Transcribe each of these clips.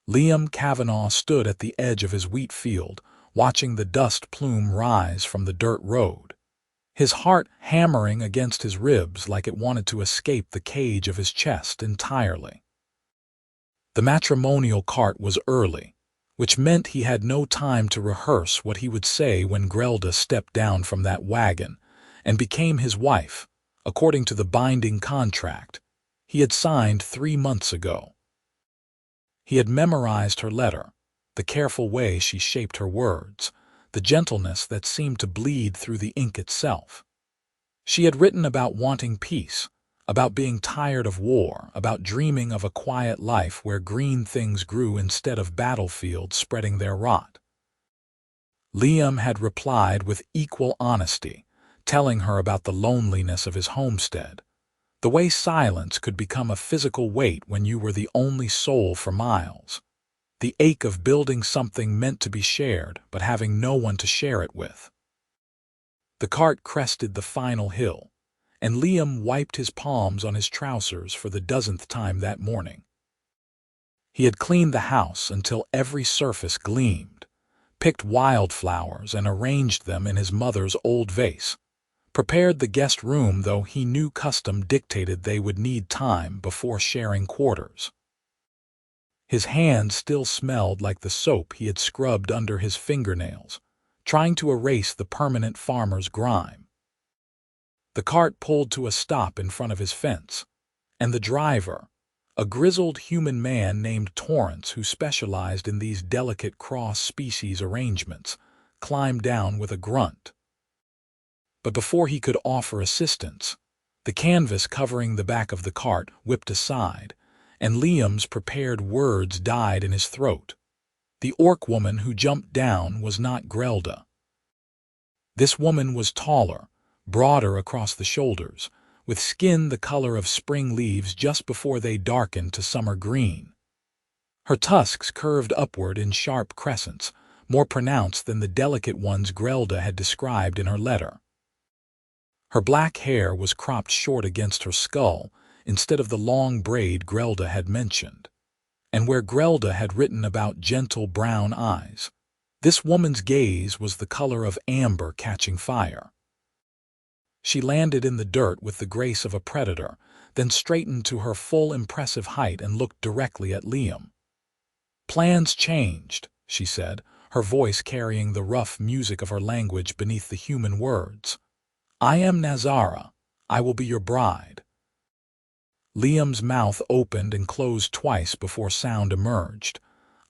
Liam Kavanaugh stood at the edge of his wheat field, watching the dust plume rise from the dirt road, his heart hammering against his ribs like it wanted to escape the cage of his chest entirely. The matrimonial cart was early, which meant he had no time to rehearse what he would say when Grelda stepped down from that wagon and became his wife, according to the binding contract he had signed 3 months ago. He had memorized her letter, the careful way she shaped her words, the gentleness that seemed to bleed through the ink itself. She had written about wanting peace, about being tired of war, about dreaming of a quiet life where green things grew instead of battlefields spreading their rot. Liam had replied with equal honesty, telling her about the loneliness of his homestead, the way silence could become a physical weight when you were the only soul for miles, the ache of building something meant to be shared but having no one to share it with. The cart crested the final hill, and Liam wiped his palms on his trousers for the 10th time that morning. He had cleaned the house until every surface gleamed, picked wildflowers and arranged them in his mother's old vase, prepared the guest room though he knew custom dictated they would need time before sharing quarters. His hands still smelled like the soap he had scrubbed under his fingernails, trying to erase the permanent farmer's grime. The cart pulled to a stop in front of his fence, and the driver, a grizzled human man named Torrance who specialized in these delicate cross-species arrangements, climbed down with a grunt. But before he could offer assistance, the canvas covering the back of the cart whipped aside, and Liam's prepared words died in his throat. The orc woman who jumped down was not Grelda. This woman was taller, broader across the shoulders, with skin the color of spring leaves just before they darkened to summer green. Her tusks curved upward in sharp crescents, more pronounced than the delicate ones Grelda had described in her letter. Her black hair was cropped short against her skull instead of the long braid Grelda had mentioned. And where Grelda had written about gentle brown eyes, this woman's gaze was the color of amber catching fire. She landed in the dirt with the grace of a predator, then straightened to her full impressive height and looked directly at Liam. "Plans changed," she said, her voice carrying the rough music of her language beneath the human words. "I am Nazara. I will be your bride." Liam's mouth opened and closed twice before sound emerged.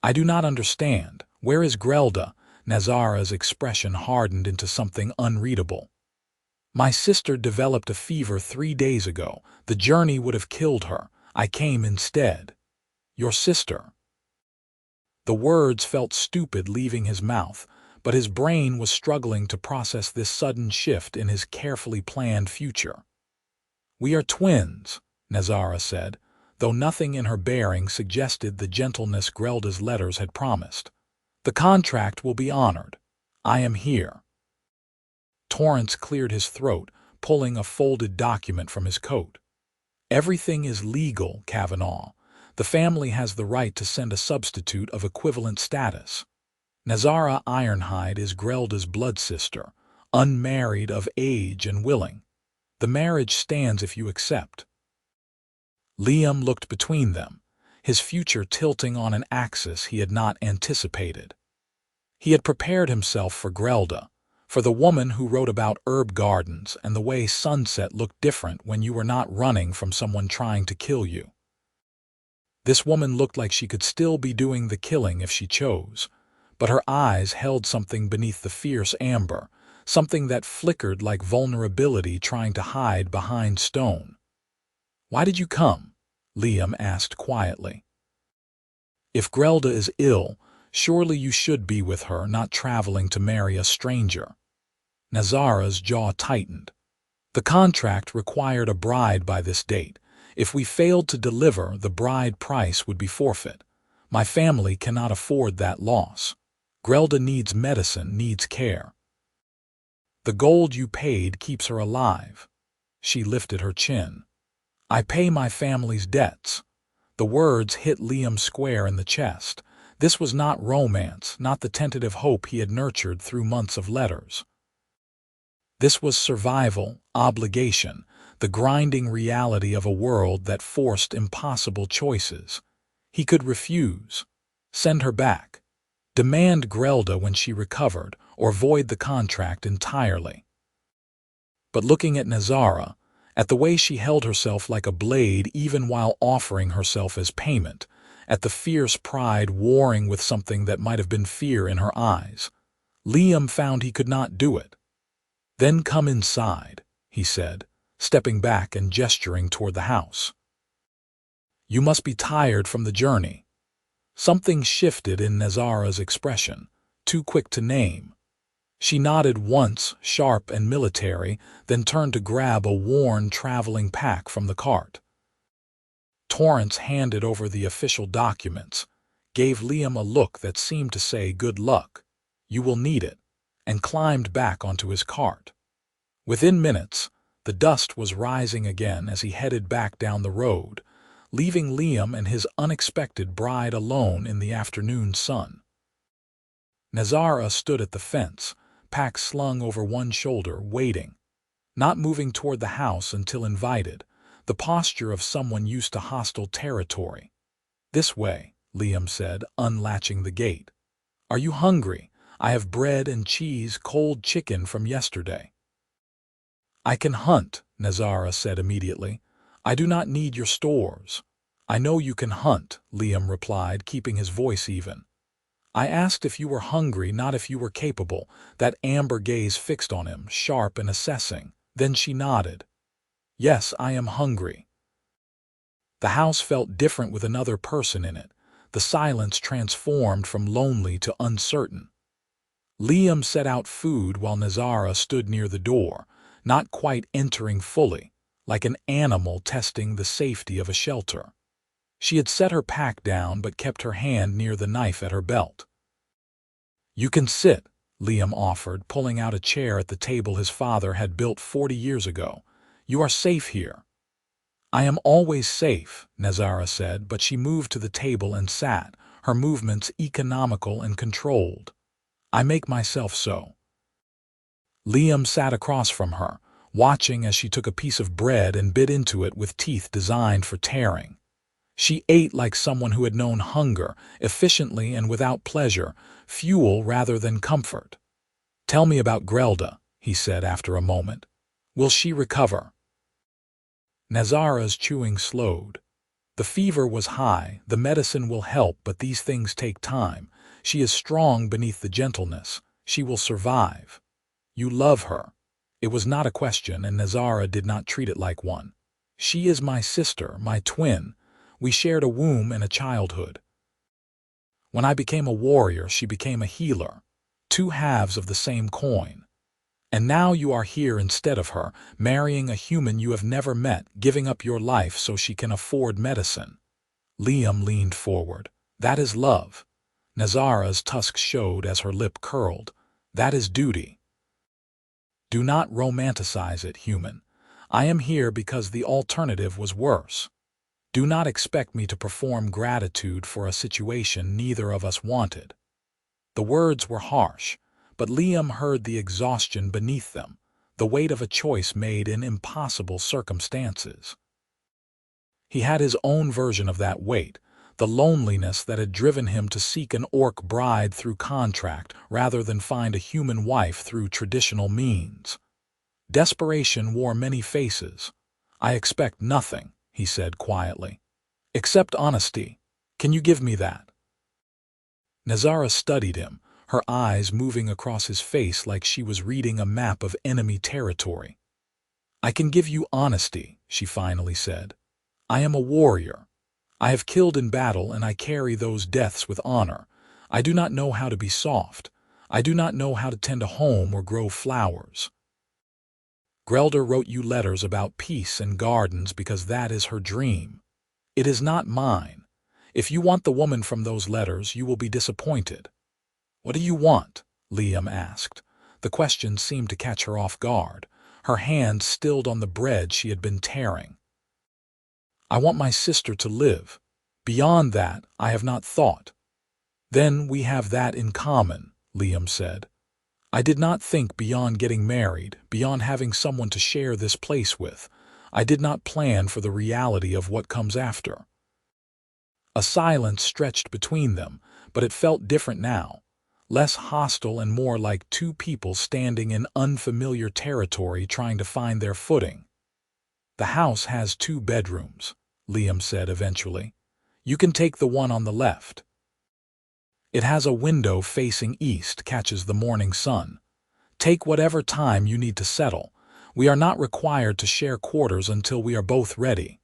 "I do not understand. Where is Grelda?" Nazara's expression hardened into something unreadable. "My sister developed a fever 3 days ago. The journey would have killed her. I came instead." "Your sister?" The words felt stupid leaving his mouth, but his brain was struggling to process this sudden shift in his carefully planned future. "We are twins," Nazara said, though nothing in her bearing suggested the gentleness Grelda's letters had promised. "The contract will be honored. I am here." Torrance cleared his throat, pulling a folded document from his coat. "Everything is legal, Kavanaugh. The family has the right to send a substitute of equivalent status. Nazara Ironhide is Grelda's blood sister, unmarried, of age, and willing. The marriage stands if you accept." Liam looked between them, his future tilting on an axis he had not anticipated. He had prepared himself for Grelda, for the woman who wrote about herb gardens and the way sunset looked different when you were not running from someone trying to kill you. This woman looked like she could still be doing the killing if she chose, but her eyes held something beneath the fierce amber, something that flickered like vulnerability trying to hide behind stone. "Why did you come?" Liam asked quietly. "If Grelda is ill, surely you should be with her, not traveling to marry a stranger." Nazara's jaw tightened. "The contract required a bride by this date. If we failed to deliver, the bride price would be forfeit. My family cannot afford that loss. Grelda needs medicine, needs care. The gold you paid keeps her alive." She lifted her chin. "I pay my family's debts." The words hit Liam square in the chest, This was not romance, not the tentative hope he had nurtured through months of letters. This was survival, obligation, the grinding reality of a world that forced impossible choices. He could refuse, send her back, demand Grelda when she recovered, or void the contract entirely. But looking at Nazara, at the way she held herself like a blade even while offering herself as payment, at the fierce pride warring with something that might have been fear in her eyes, Liam found he could not do it. "Then come inside," he said, stepping back and gesturing toward the house. "You must be tired from the journey." Something shifted in Nazara's expression, too quick to name. She nodded once, sharp and military, then turned to grab a worn traveling pack from the cart. Torrance handed over the official documents, gave Liam a look that seemed to say good luck, you will need it, and climbed back onto his cart. Within minutes, the dust was rising again as he headed back down the road, leaving Liam and his unexpected bride alone in the afternoon sun. Nazara stood at the fence, pack slung over one shoulder, waiting, not moving toward the house until invited, the posture of someone used to hostile territory. "This way," Liam said, unlatching the gate. "Are you hungry? I have bread and cheese, cold chicken from yesterday." "I can hunt," Nazara said immediately. "I do not need your stores." "I know you can hunt," Liam replied, keeping his voice even. "I asked if you were hungry, not if you were capable." That amber gaze fixed on him, sharp and assessing. Then she nodded. "Yes, I am hungry." The house felt different with another person in it, the silence transformed from lonely to uncertain. Liam set out food while Nazara stood near the door, not quite entering fully, like an animal testing the safety of a shelter. She had set her pack down but kept her hand near the knife at her belt. "You can sit," Liam offered, pulling out a chair at the table his father had built 40 years ago. "You are safe here." "I am always safe," Nazara said, but she moved to the table and sat, her movements economical and controlled. "I make myself so." Liam sat across from her, watching as she took a piece of bread and bit into it with teeth designed for tearing. She ate like someone who had known hunger, efficiently and without pleasure, fuel rather than comfort. "Tell me about Grelda," he said after a moment. "Will she recover?" Nazara's chewing slowed. "The fever was high, the medicine will help, but these things take time. She is strong beneath the gentleness. She will survive." "You love her." It was not a question, and Nazara did not treat it like one. "She is my sister, my twin. We shared a womb and a childhood. When I became a warrior, she became a healer. Two halves of the same coin. And now you are here instead of her, marrying a human you have never met, giving up your life so she can afford medicine." Liam leaned forward. "That is love." Nazara's tusks showed as her lip curled. "That is duty." "Do not romanticize it, human. I am here because the alternative was worse. Do not expect me to perform gratitude for a situation neither of us wanted." The words were harsh, but Liam heard the exhaustion beneath them, the weight of a choice made in impossible circumstances. He had his own version of that weight, the loneliness that had driven him to seek an orc bride through contract rather than find a human wife through traditional means. Desperation wore many faces. "I expect nothing," he said quietly. "Except honesty. Can you give me that?" Nazara studied him, her eyes moving across his face like she was reading a map of enemy territory. "I can give you honesty," she finally said. "I am a warrior. I have killed in battle and I carry those deaths with honor. I do not know how to be soft. I do not know how to tend a home or grow flowers. Grelda wrote you letters about peace and gardens because that is her dream. It is not mine. If you want the woman from those letters, you will be disappointed." "What do you want?" Liam asked. The question seemed to catch her off guard, her hand stilled on the bread she had been tearing. "I want my sister to live. Beyond that, I have not thought." Then we have that in common, Liam said. I did not think beyond getting married, beyond having someone to share this place with. I did not plan for the reality of what comes after. A silence stretched between them, but it felt different now, less hostile and more like two people standing in unfamiliar territory trying to find their footing. The house has 2 bedrooms, Liam said eventually. You can take the one on the left. It has a window facing east, catches the morning sun. Take whatever time you need to settle. We are not required to share quarters until we are both ready.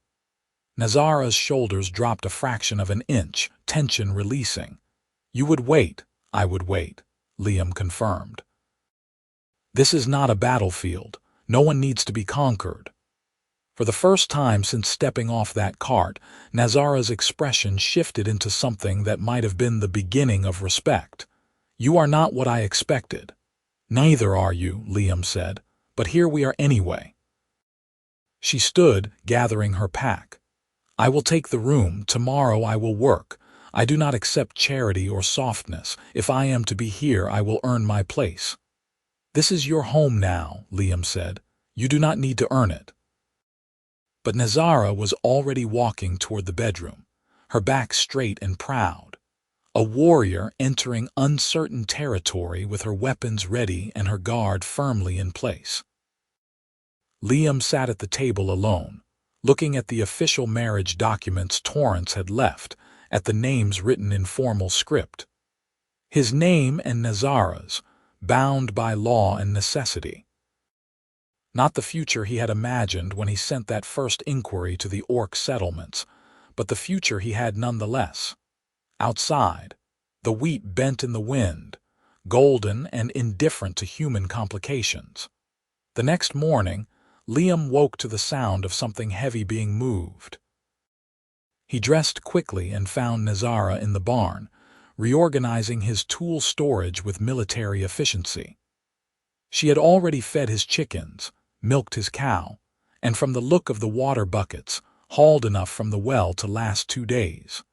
Nazara's shoulders dropped a fraction of an inch, tension releasing. You would wait, I would wait, Liam confirmed. This is not a battlefield. No one needs to be conquered. For the first time since stepping off that cart, Nazara's expression shifted into something that might have been the beginning of respect. You are not what I expected. Neither are you, Liam said, but here we are anyway. She stood, gathering her pack. I will take the room. Tomorrow I will work. I do not accept charity or softness. If I am to be here, I will earn my place. This is your home now, Liam said. You do not need to earn it. But Nazara was already walking toward the bedroom, her back straight and proud. A warrior entering uncertain territory with her weapons ready and her guard firmly in place. Liam sat at the table alone, looking at the official marriage documents Torrance had left, at the names written in formal script. His name and Nazara's, bound by law and necessity. Not the future he had imagined when he sent that first inquiry to the Orc settlements, but the future he had nonetheless. Outside, the wheat bent in the wind, golden and indifferent to human complications. The next morning, Liam woke to the sound of something heavy being moved. He dressed quickly and found Nazara in the barn, reorganizing his tool storage with military efficiency. She had already fed his chickens, milked his cow, and from the look of the water buckets, hauled enough from the well to last 2 days.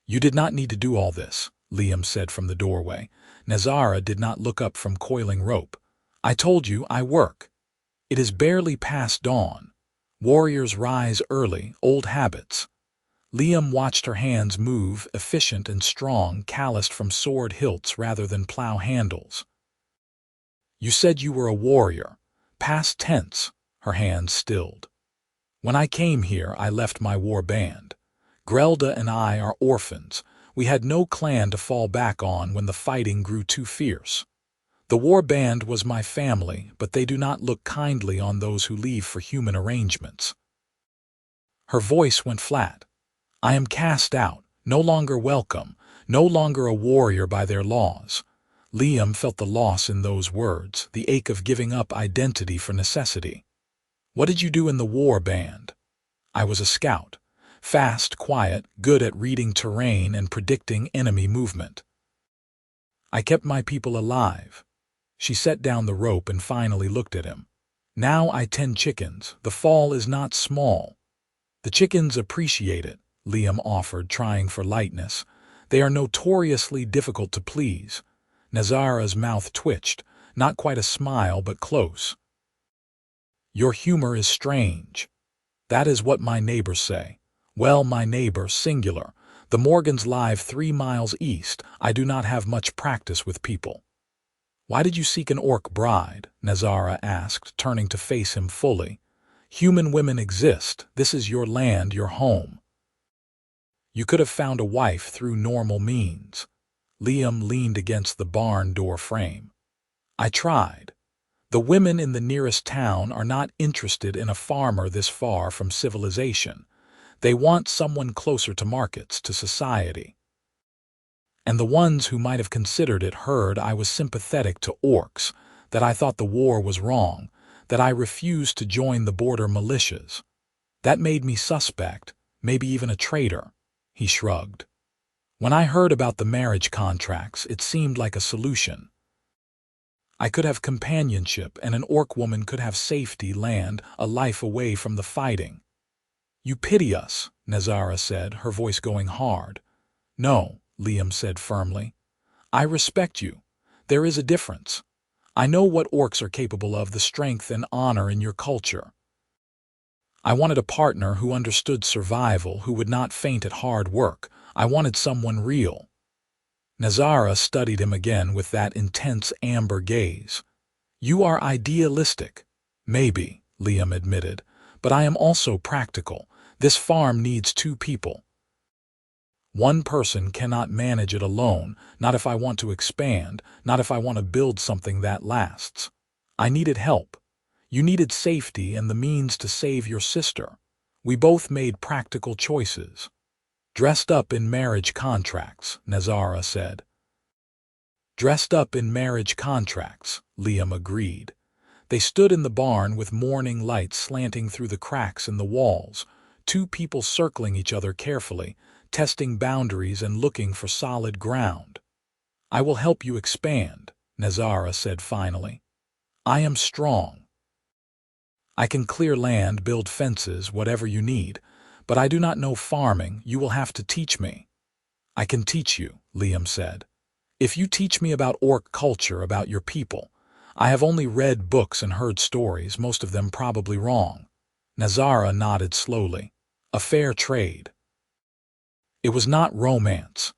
You did not need to do all this, Liam said from the doorway. Nazara did not look up from coiling rope. I told you I work. It is barely past dawn. Warriors rise early, old habits. Liam watched her hands move, efficient and strong, calloused from sword hilts rather than plow handles. You said you were a warrior. Past tense, her hands stilled. When I came here, I left my war band. Grelda and I are orphans. We had no clan to fall back on when the fighting grew too fierce. The war band was my family, but they do not look kindly on those who leave for human arrangements. Her voice went flat. I am cast out, no longer welcome, no longer a warrior by their laws. Liam felt the loss in those words, the ache of giving up identity for necessity. What did you do in the war band? I was a scout. Fast, quiet, good at reading terrain and predicting enemy movement. I kept my people alive. She set down the rope and finally looked at him. Now I tend chickens. The fall is not small. The chickens appreciate it, Liam offered, trying for lightness. They are notoriously difficult to please. Nazara's mouth twitched, not quite a smile but close. Your humor is strange. That is what my neighbors say. Well, my neighbor, singular. The Morgans live 3 miles east. I do not have much practice with people. Why did you seek an orc bride? Nazara asked, turning to face him fully. Human women exist. This is your land, your home. You could have found a wife through normal means. Liam leaned against the barn door frame. I tried. The women in the nearest town are not interested in a farmer this far from civilization. They want someone closer to markets, to society. And the ones who might have considered it heard I was sympathetic to orcs, that I thought the war was wrong, that I refused to join the border militias. That made me suspect, maybe even a traitor. He shrugged. When I heard about the marriage contracts, it seemed like a solution. I could have companionship, and an orc woman could have safety, land, a life away from the fighting. You pity us, Nazara said, her voice going hard. No, Liam said firmly. "I respect you. There is a difference. I know what orcs are capable of, the strength and honor in your culture. I wanted a partner who understood survival, who would not faint at hard work. I wanted someone real." Nazara studied him again with that intense amber gaze. "You are idealistic." "Maybe," Liam admitted, "but I am also practical. This farm needs 2 people. One person cannot manage it alone, not if I want to expand, not if I want to build something that lasts. I needed help. You needed safety and the means to save your sister. We both made practical choices." "Dressed up in marriage contracts," Nazara said. "Dressed up in marriage contracts," Liam agreed. They stood in the barn with morning light slanting through the cracks in the walls, 2 people circling each other carefully, testing boundaries and looking for solid ground. "I will help you expand," Nazara said finally. "I am strong. I can clear land, build fences, whatever you need, but I do not know farming. You will have to teach me." "I can teach you," Liam said. "If you teach me about orc culture, about your people. I have only read books and heard stories, most of them probably wrong." Nazara nodded slowly. "A fair trade." It was not romance.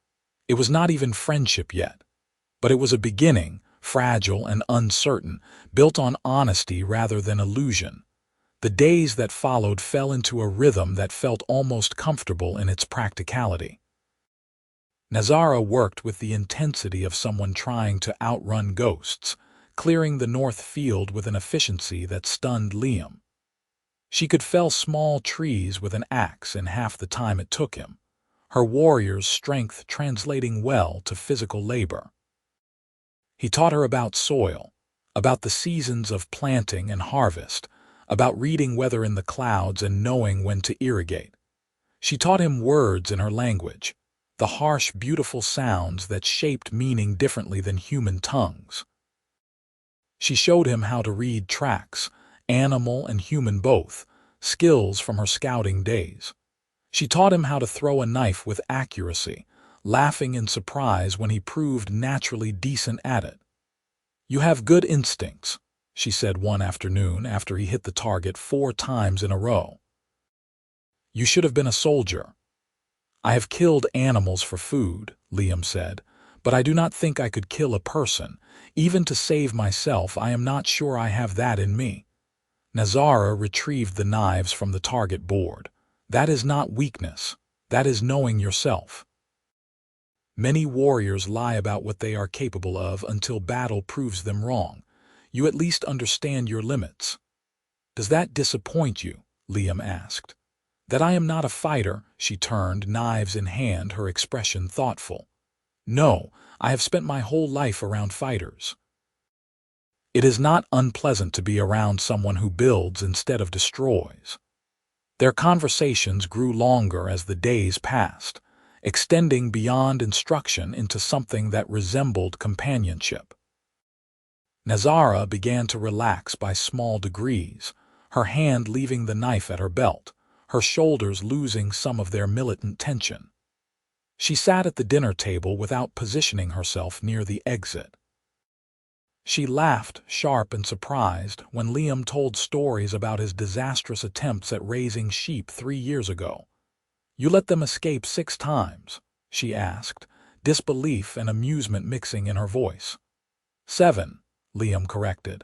It was not even friendship yet. But it was a beginning, fragile and uncertain, built on honesty rather than illusion. The days that followed fell into a rhythm that felt almost comfortable in its practicality. Nazara worked with the intensity of someone trying to outrun ghosts, clearing the north field with an efficiency that stunned Liam. She could fell small trees with an axe in half the time it took him, her warrior's strength translating well to physical labor. He taught her about soil, about the seasons of planting and harvest, about reading weather in the clouds and knowing when to irrigate. She taught him words in her language, the harsh, beautiful sounds that shaped meaning differently than human tongues. She showed him how to read tracks, animal and human both, skills from her scouting days. She taught him how to throw a knife with accuracy, laughing in surprise when he proved naturally decent at it. "You have good instincts," she said one afternoon after he hit the target 4 times in a row. "You should have been a soldier." "I have killed animals for food," Liam said, "but I do not think I could kill a person. Even to save myself, I am not sure I have that in me." Nazara retrieved the knives from the target board. "That is not weakness. That is knowing yourself. Many warriors lie about what they are capable of until battle proves them wrong. You at least understand your limits." "Does that disappoint you?" Liam asked. "That I am not a fighter?" She turned, knives in hand, her expression thoughtful. "No, I have spent my whole life around fighters." "It is not unpleasant to be around someone who builds instead of destroys." Their conversations grew longer as the days passed, extending beyond instruction into something that resembled companionship. Nazara began to relax by small degrees, her hand leaving the knife at her belt, her shoulders losing some of their militant tension. She sat at the dinner table without positioning herself near the exit. She laughed, sharp and surprised, when Liam told stories about his disastrous attempts at raising sheep 3 years ago. "You let them escape 6 times?" she asked, disbelief and amusement mixing in her voice. 7, Liam corrected.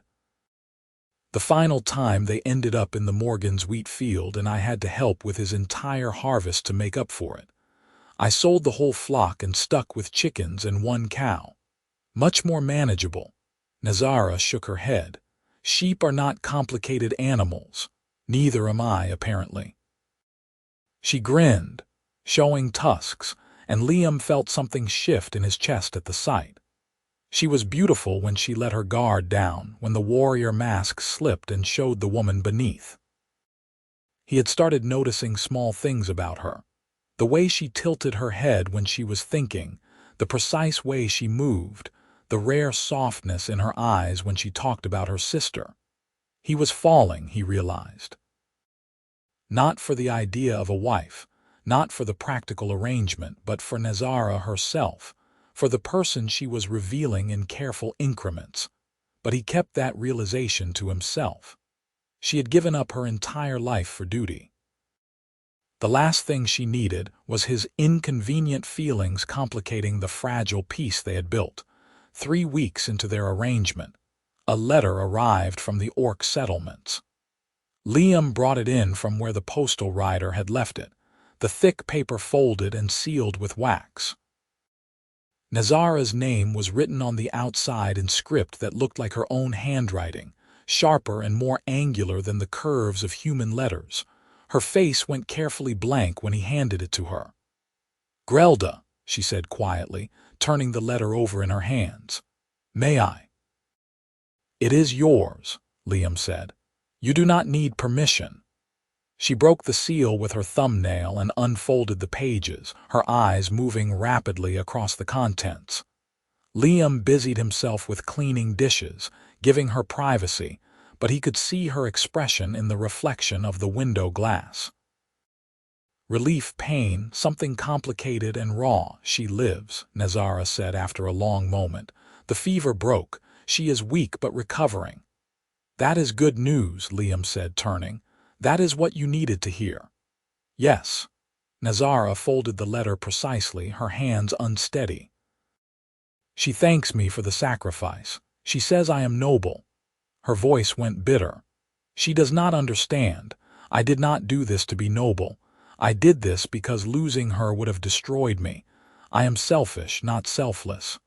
"The final time they ended up in the Morgan's wheat field and I had to help with his entire harvest to make up for it. I sold the whole flock and stuck with chickens and 1 cow. Much more manageable." Nazara shook her head. "Sheep are not complicated animals. Neither am I, apparently." She grinned, showing tusks, and Liam felt something shift in his chest at the sight. She was beautiful when she let her guard down, when the warrior mask slipped and showed the woman beneath. He had started noticing small things about her. The way she tilted her head when she was thinking, the precise way she moved, the rare softness in her eyes when she talked about her sister. He was falling, he realized. Not for the idea of a wife, not for the practical arrangement, but for Nazara herself, for the person she was revealing in careful increments. But he kept that realization to himself. She had given up her entire life for duty. The last thing she needed was his inconvenient feelings complicating the fragile peace they had built. 3 weeks into their arrangement, a letter arrived from the Orc settlements. Liam brought it in from where the postal rider had left it, the thick paper folded and sealed with wax. Nazara's name was written on the outside in script that looked like her own handwriting, sharper and more angular than the curves of human letters. Her face went carefully blank when he handed it to her. "Grelda," she said quietly, turning the letter over in her hands. "May I?" "It is yours," Liam said. "You do not need permission." She broke the seal with her thumbnail and unfolded the pages, her eyes moving rapidly across the contents. Liam busied himself with cleaning dishes, giving her privacy, but he could see her expression in the reflection of the window glass. "Relief pain, something complicated and raw. She lives," Nazara said after a long moment. "The fever broke. She is weak but recovering." "That is good news," Liam said, turning. "That is what you needed to hear." "Yes." Nazara folded the letter precisely, her hands unsteady. "She thanks me for the sacrifice. She says I am noble." Her voice went bitter. "She does not understand. I did not do this to be noble. I did this because losing her would have destroyed me. I am selfish, not selfless."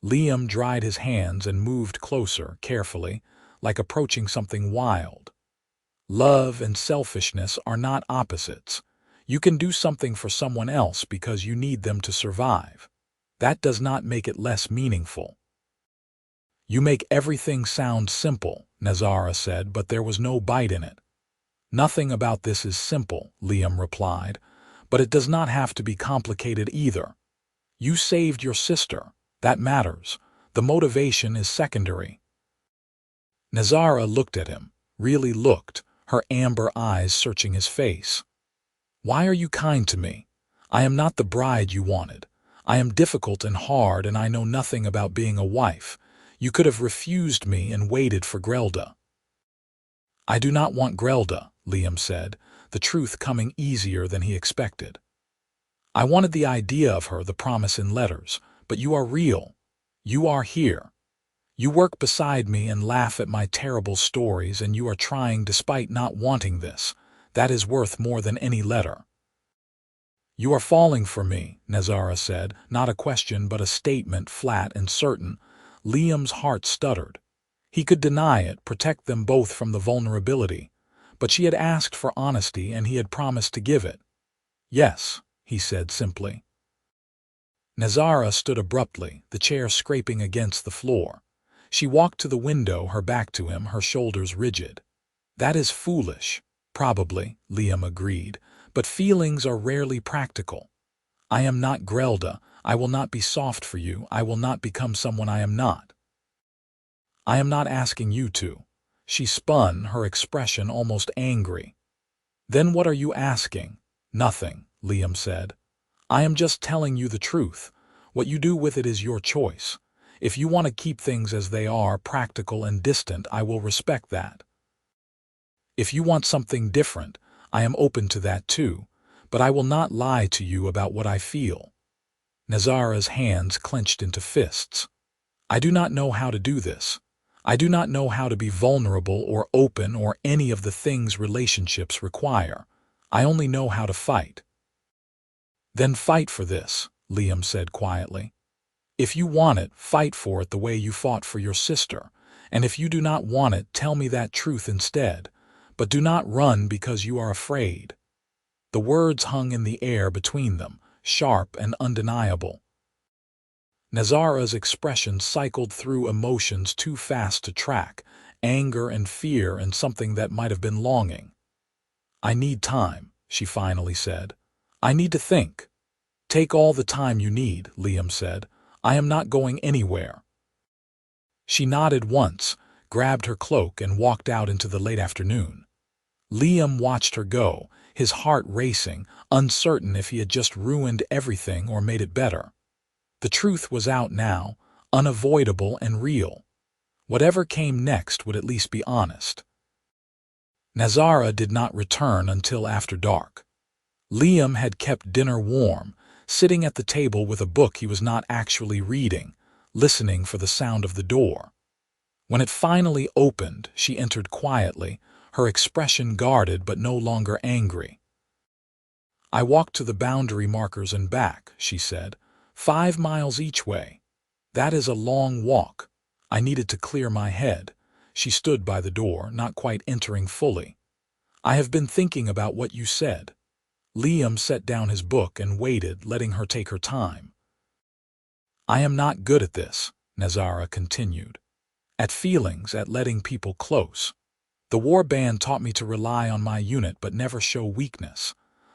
Liam dried his hands and moved closer, carefully, like approaching something wild. Love and selfishness are not opposites. You can do something for someone else because you need them to survive. That does not make it less meaningful. "You make everything sound simple," Nazara said, but there was no bite in it. "Nothing about this is simple," Liam replied, "but it does not have to be complicated either. You saved your sister. That matters. The motivation is secondary." Nazara looked at him, really looked, her amber eyes searching his face. "Why are you kind to me? I am not the bride you wanted. I am difficult and hard, and I know nothing about being a wife. You could have refused me and waited for Grelda." "I do not want Grelda," Liam said, the truth coming easier than he expected. "I wanted the idea of her, the promise in letters, but you are real. You are here. You work beside me and laugh at my terrible stories, and you are trying despite not wanting this. That is worth more than any letter." "You are falling for me," Nazara said, not a question but a statement, flat and certain. Liam's heart stuttered. He could deny it, protect them both from the vulnerability. But she had asked for honesty and he had promised to give it. "Yes," he said simply. Nazara stood abruptly, the chair scraping against the floor. She walked to the window, her back to him, her shoulders rigid. "That is foolish." "Probably," Liam agreed, "but feelings are rarely practical. I am not Grelda. I will not be soft for you. I will not become someone I am not." "I am not asking you to." She spun, her expression almost angry. "Then what are you asking?" "Nothing," Liam said. "I am just telling you the truth. What you do with it is your choice. If you want to keep things as they are, practical and distant, I will respect that. If you want something different, I am open to that too, but I will not lie to you about what I feel." Nazara's hands clenched into fists. "I do not know how to do this. I do not know how to be vulnerable or open or any of the things relationships require. I only know how to fight." "Then fight for this," Liam said quietly. "If you want it, fight for it the way you fought for your sister. And if you do not want it, tell me that truth instead. But do not run because you are afraid." The words hung in the air between them, sharp and undeniable. Nazara's expression cycled through emotions too fast to track, anger and fear and something that might have been longing. "I need time," she finally said. "I need to think." "Take all the time you need," Liam said. "I am not going anywhere." She nodded once, grabbed her cloak and walked out into the late afternoon. Liam watched her go, his heart racing, uncertain if he had just ruined everything or made it better. The truth was out now, unavoidable and real. Whatever came next would at least be honest. Nazara did not return until after dark. Liam had kept dinner warm, sitting at the table with a book he was not actually reading, listening for the sound of the door. When it finally opened, she entered quietly, her expression guarded but no longer angry. "I walked to the boundary markers and back," she said, 5 miles each way. "That is a long walk. I needed to clear my head." She stood by the door, not quite entering fully. "I have been thinking about what you said." Liam set down his book and waited, letting her take her time. "I am not good at this," Nazara continued. "At feelings, at letting people close. The war band taught me to rely on my unit but never show weakness.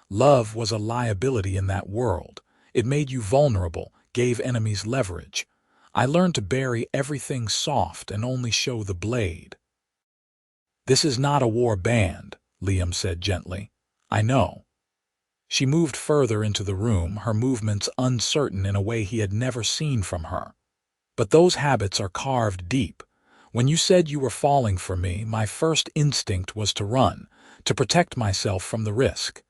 Love was a liability in that world. It made you vulnerable, gave enemies leverage. I learned to bury everything soft and only show the blade." "This is not a war band," Liam said gently. "I know." She moved further into the room, her movements uncertain in a way he had never seen from her. "But those habits are carved deep. When you said you were falling for me, my first instinct was to run, to protect myself from the risk.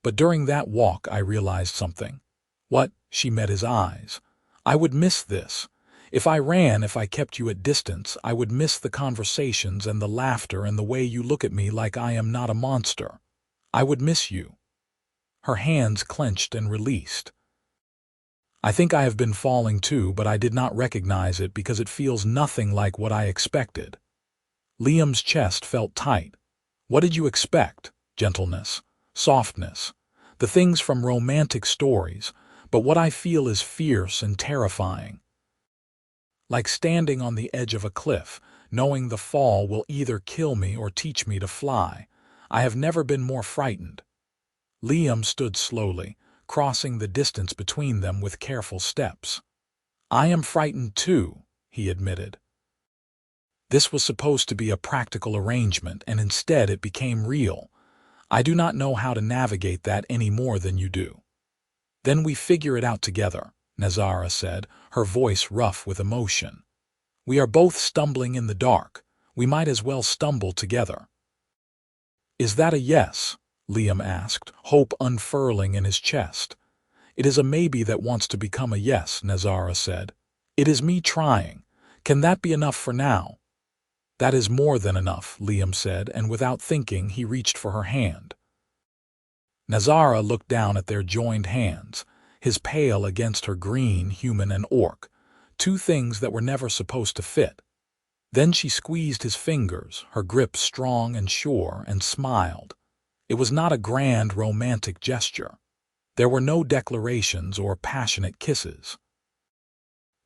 But during that walk I realized something." "What?" She met his eyes. "I would miss this. If I ran, if I kept you at distance, I would miss the conversations and the laughter and the way you look at me like I am not a monster. I would miss you." Her hands clenched and released. "I think I have been falling too, but I did not recognize it because it feels nothing like what I expected." Liam's chest felt tight. "What did you expect? Gentleness, softness, the things from romantic stories, but what I feel is fierce and terrifying. Like standing on the edge of a cliff, knowing the fall will either kill me or teach me to fly. I have never been more frightened." Liam stood slowly, crossing the distance between them with careful steps. "I am frightened too," he admitted. "This was supposed to be a practical arrangement, and instead it became real. I do not know how to navigate that any more than you do." "Then we figure it out together," Nazara said, her voice rough with emotion. "We are both stumbling in the dark. We might as well stumble together." "Is that a yes?" Liam asked, hope unfurling in his chest. "It is a maybe that wants to become a yes," Nazara said. "It is me trying. Can that be enough for now?" "That is more than enough," Liam said, and without thinking he reached for her hand. Nazara looked down at their joined hands, his pale against her green, human and orc, 2 things that were never supposed to fit. Then she squeezed his fingers, her grip strong and sure, and smiled. It was not a grand romantic gesture. There were no declarations or passionate kisses.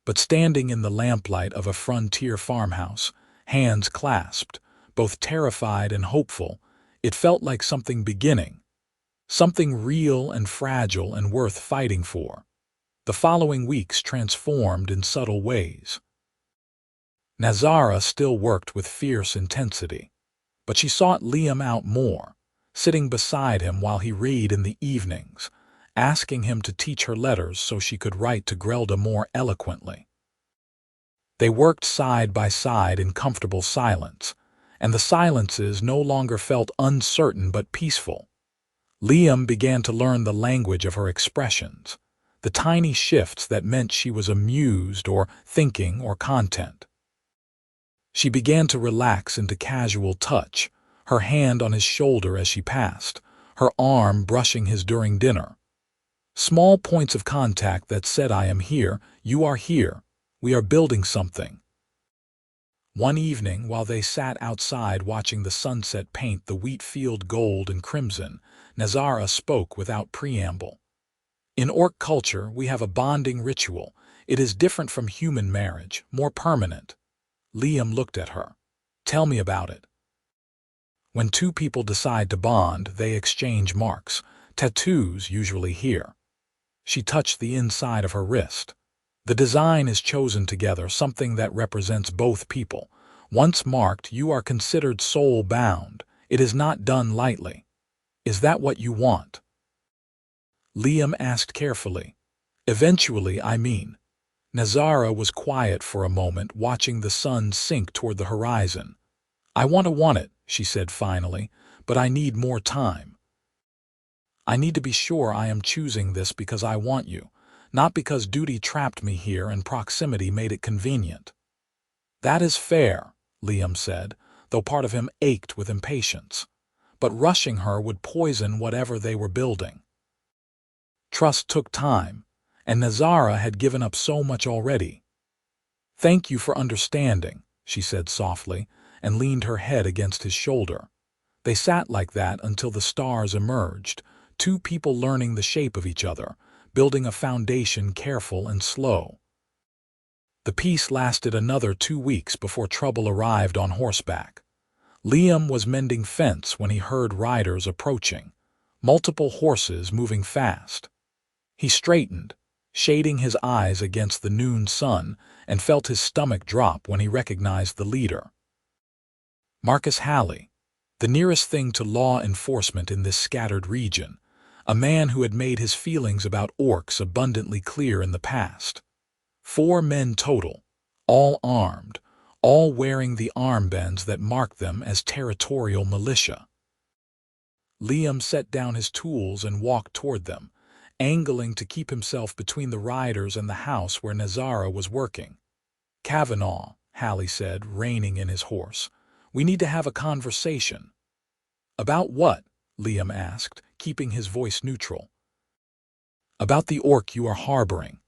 But standing in the lamplight of a frontier farmhouse, hands clasped, both terrified and hopeful, it felt like something beginning. Something real and fragile and worth fighting for. The following weeks transformed in subtle ways. Nazara still worked with fierce intensity, but she sought Liam out more, sitting beside him while he read in the evenings, asking him to teach her letters so she could write to Grelda more eloquently. They worked side by side in comfortable silence, and the silences no longer felt uncertain but peaceful. Liam began to learn the language of her expressions, the tiny shifts that meant she was amused or thinking or content. She began to relax into casual touch, her hand on his shoulder as she passed, her arm brushing his during dinner. Small points of contact that said, "I am here, you are here, we are building something." One evening, while they sat outside watching the sunset paint the wheat field gold and crimson, Nazara spoke without preamble. "In Orc culture, we have a bonding ritual. It is different from human marriage, more permanent." Liam looked at her. "Tell me about it." "When 2 people decide to bond, they exchange marks, tattoos usually here." She touched the inside of her wrist. "The design is chosen together, something that represents both people. Once marked, you are considered soul-bound. It is not done lightly." Is that what you want? Liam asked carefully. Eventually, I mean. Nazara was quiet for a moment, watching the sun sink toward the horizon. I want it, she said finally, but I need more time. I need to be sure I am choosing this because I want you, not because duty trapped me here and proximity made it convenient. That is fair, Liam said, though part of him ached with impatience. But rushing her would poison whatever they were building. Trust took time, and Nazara had given up so much already. Thank you for understanding, she said softly, and leaned her head against his shoulder. They sat like that until the stars emerged, two people learning the shape of each other, building a foundation careful and slow. The peace lasted another 2 weeks before trouble arrived on horseback. Liam was mending fence when he heard riders approaching, multiple horses moving fast. He straightened, shading his eyes against the noon sun, and felt his stomach drop when he recognized the leader. Marcus Halley, the nearest thing to law enforcement in this scattered region, a man who had made his feelings about orcs abundantly clear in the past. 4 men total, all armed, all wearing the armbands that marked them as territorial militia. Liam set down his tools and walked toward them, angling to keep himself between the riders and the house where Nazara was working. Kavanaugh, Halley said, reining in his horse. We need to have a conversation. About what? Liam asked, keeping his voice neutral. About the orc you are harboring.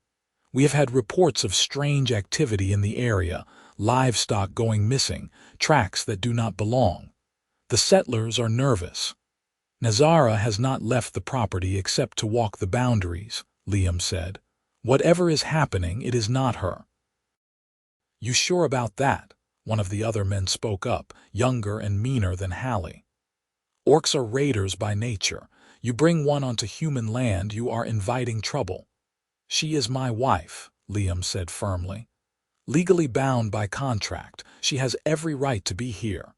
We have had reports of strange activity in the area, livestock going missing, tracks that do not belong. The settlers are nervous. Nazara has not left the property except to walk the boundaries, Liam said. Whatever is happening, it is not her. You sure about that? One of the other men spoke up, younger and meaner than Halley. Orcs are raiders by nature. You bring one onto human land, you are inviting trouble. She is my wife, Liam said firmly. Legally bound by contract, she has every right to be here.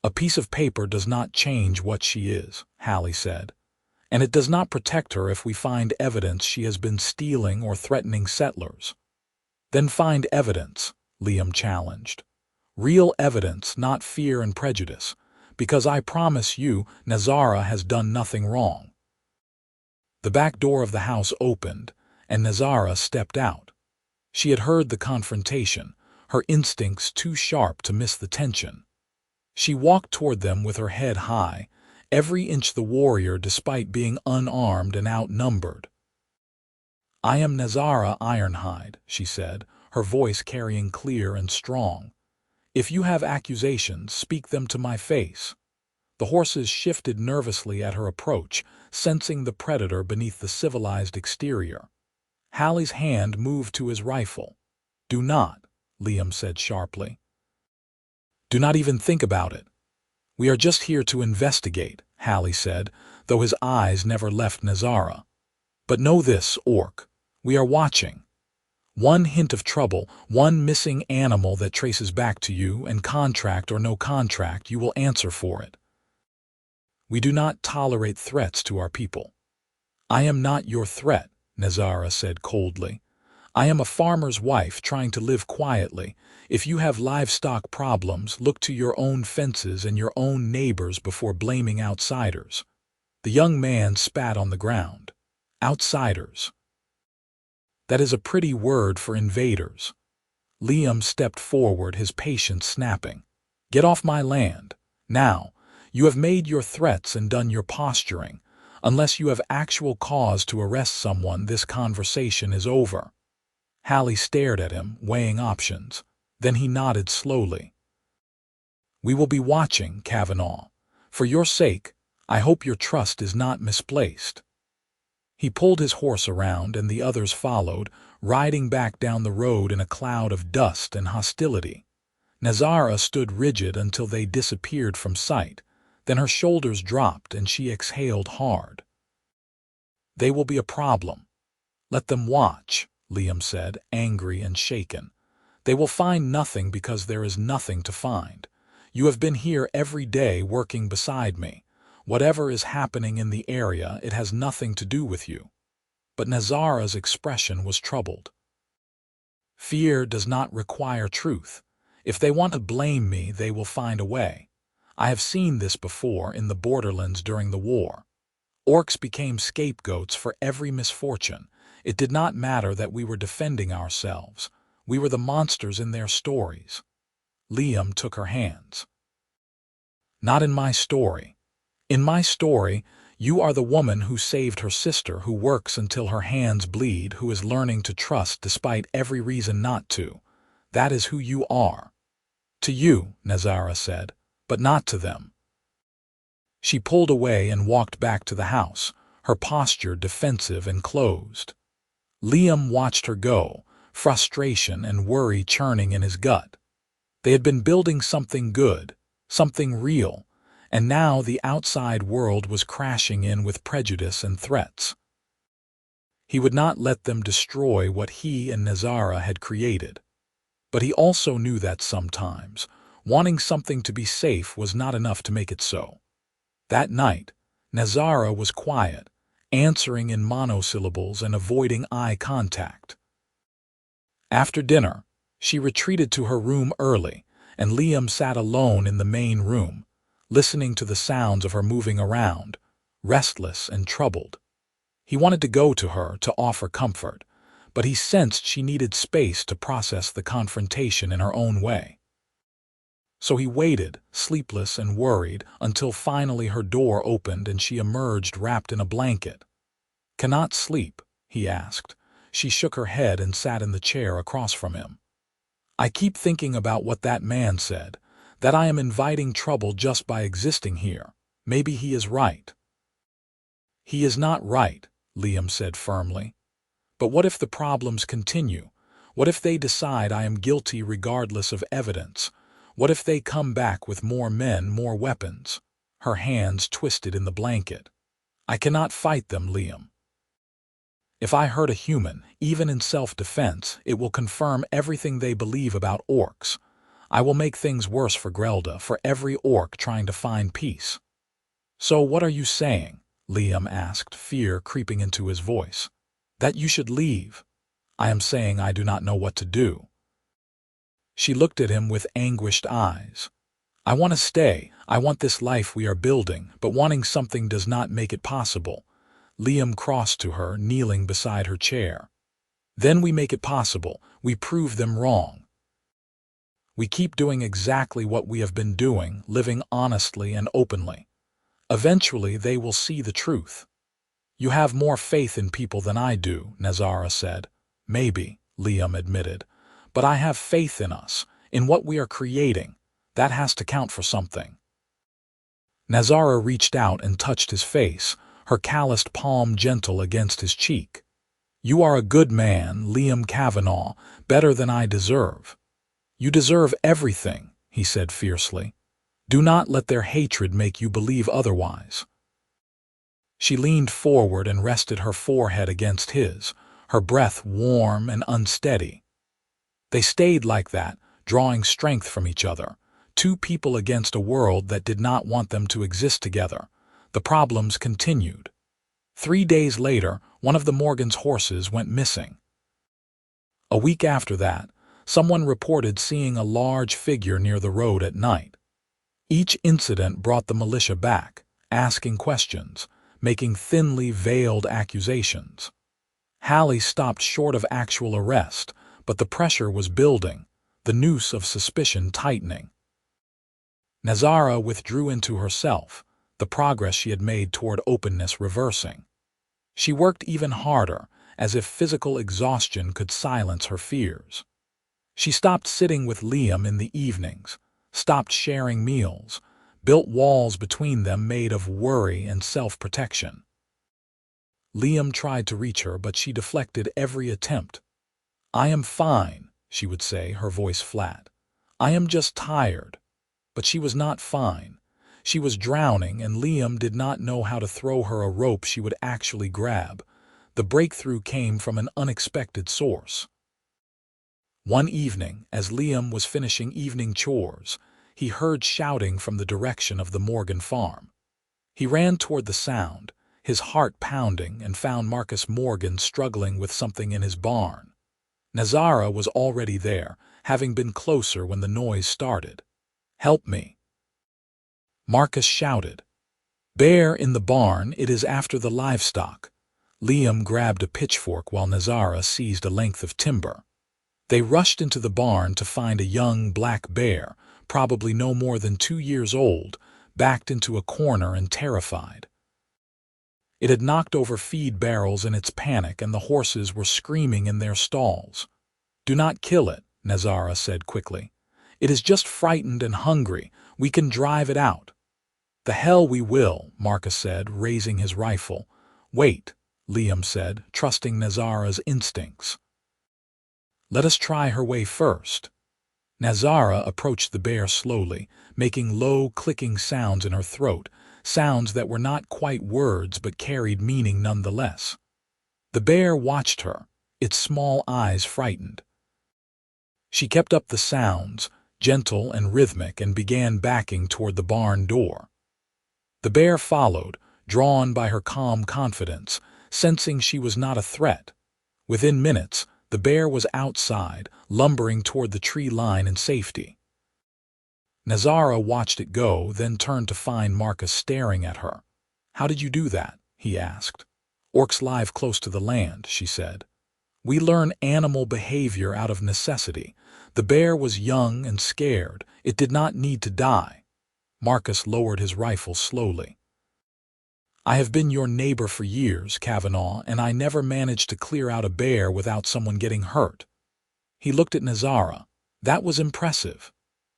A piece of paper does not change what she is, Halley said. And it does not protect her if we find evidence she has been stealing or threatening settlers. Then find evidence, Liam challenged. Real evidence, not fear and prejudice, because I promise you, Nazara has done nothing wrong. The back door of the house opened, and Nazara stepped out. She had heard the confrontation, her instincts too sharp to miss the tension. She walked toward them with her head high, every inch the warrior despite being unarmed and outnumbered. I am Nazara Ironhide, she said, her voice carrying clear and strong. If you have accusations, speak them to my face. The horses shifted nervously at her approach, sensing the predator beneath the civilized exterior. Halley's hand moved to his rifle. Do not, Liam said sharply. Do not even think about it. We are just here to investigate, Halley said, though his eyes never left Nazara. But know this, orc. We are watching. One hint of trouble, one missing animal that traces back to you, and contract or no contract, you will answer for it. We do not tolerate threats to our people. I am not your threat, Nazara said coldly. I am a farmer's wife trying to live quietly. If you have livestock problems, look to your own fences and your own neighbors before blaming outsiders. The young man spat on the ground. Outsiders. That is a pretty word for invaders. Liam stepped forward, his patience snapping. Get off my land. Now, you have made your threats and done your posturing. Unless you have actual cause to arrest someone, this conversation is over. Halley stared at him, weighing options. Then he nodded slowly. We will be watching, Kavanaugh. For your sake, I hope your trust is not misplaced. He pulled his horse around, and the others followed, riding back down the road in a cloud of dust and hostility. Nazara stood rigid until they disappeared from sight. Then her shoulders dropped and she exhaled hard. They will be a problem. Let them watch, Liam said, angry and shaken. They will find nothing because there is nothing to find. You have been here every day working beside me. Whatever is happening in the area, it has nothing to do with you." But Nazara's expression was troubled. "Fear does not require truth. If they want to blame me, they will find a way. I have seen this before in the borderlands during the war. Orcs became scapegoats for every misfortune. It did not matter that we were defending ourselves. We were the monsters in their stories." Liam took her hands. "Not in my story. In my story, you are the woman who saved her sister, who works until her hands bleed, who is learning to trust despite every reason not to. That is who you are." "To you," Nazara said, "but not to them." She pulled away and walked back to the house, her posture defensive and closed. Liam watched her go, frustration and worry churning in his gut. They had been building something good, something real, and now the outside world was crashing in with prejudice and threats. He would not let them destroy what he and Nazara had created. But he also knew that sometimes, wanting something to be safe was not enough to make it so. That night, Nazara was quiet, answering in monosyllables and avoiding eye contact. After dinner, she retreated to her room early, and Liam sat alone in the main room, listening to the sounds of her moving around, restless and troubled. He wanted to go to her to offer comfort, but he sensed she needed space to process the confrontation in her own way. So he waited, sleepless and worried, until finally her door opened and she emerged wrapped in a blanket. "Cannot sleep?" he asked. She shook her head and sat in the chair across from him. "I keep thinking about what that man said, that I am inviting trouble just by existing here. Maybe he is right." "He is not right," Liam said firmly. "But what if the problems continue? What if they decide I am guilty regardless of evidence? What if they come back with more men, more weapons?" Her hands twisted in the blanket. "I cannot fight them, Liam. If I hurt a human, even in self-defense, it will confirm everything they believe about orcs. I will make things worse for Grelda, for every orc trying to find peace." "So what are you saying?" Liam asked, fear creeping into his voice. "That you should leave." "I am saying I do not know what to do." She looked at him with anguished eyes. "I want to stay. I want this life we are building, but wanting something does not make it possible." Liam crossed to her, kneeling beside her chair. "Then we make it possible. We prove them wrong. We keep doing exactly what we have been doing, living honestly and openly. Eventually they will see the truth." "You have more faith in people than I do," Nazara said. "Maybe," Liam admitted. "But I have faith in us, in what we are creating. That has to count for something." Nazara reached out and touched his face, her calloused palm gentle against his cheek. "You are a good man, Liam Kavanaugh, better than I deserve." "You deserve everything," he said fiercely. "Do not let their hatred make you believe otherwise." She leaned forward and rested her forehead against his, her breath warm and unsteady. They stayed like that, drawing strength from each other, two people against a world that did not want them to exist together. The problems continued. 3 days later, one of the Morgan's horses went missing. A week after that, someone reported seeing a large figure near the road at night. Each incident brought the militia back, asking questions, making thinly veiled accusations. Hallie stopped short of actual arrest, but the pressure was building, the noose of suspicion tightening. Nazara withdrew into herself, the progress she had made toward openness reversing. She worked even harder, as if physical exhaustion could silence her fears. She stopped sitting with Liam in the evenings, stopped sharing meals, built walls between them made of worry and self-protection. Liam tried to reach her, but she deflected every attempt. "I am fine," she would say, her voice flat. "I am just tired." But she was not fine. She was drowning, and Liam did not know how to throw her a rope she would actually grab. The breakthrough came from an unexpected source. One evening, as Liam was finishing evening chores, he heard shouting from the direction of the Morgan farm. He ran toward the sound, his heart pounding, and found Marcus Morgan struggling with something in his barn. Nazara was already there, having been closer when the noise started. "Help me!" Marcus shouted. "Bear in the barn, it is after the livestock." Liam grabbed a pitchfork while Nazara seized a length of timber. They rushed into the barn to find a young black bear, probably no more than 2 years old, backed into a corner and terrified. It had knocked over feed barrels in its panic, and the horses were screaming in their stalls. "Do not kill it," Nazara said quickly. "It is just frightened and hungry. We can drive it out." "The hell we will," Marcus said, raising his rifle. "Wait," Liam said, trusting Nazara's instincts. "Let us try her way first." Nazara approached the bear slowly, making low, clicking sounds in her throat, sounds that were not quite words but carried meaning nonetheless. The bear watched her, its small eyes frightened. She kept up the sounds, gentle and rhythmic, and began backing toward the barn door. The bear followed, drawn by her calm confidence, sensing she was not a threat. Within minutes, the bear was outside, lumbering toward the tree line in safety. Nazara watched it go, then turned to find Marcus staring at her. "How did you do that?" he asked. "Orcs live close to the land," she said. "We learn animal behavior out of necessity. The bear was young and scared. It did not need to die." Marcus lowered his rifle slowly. "I have been your neighbor for years, Kavanaugh, and I never managed to clear out a bear without someone getting hurt." He looked at Nazara. "That was impressive."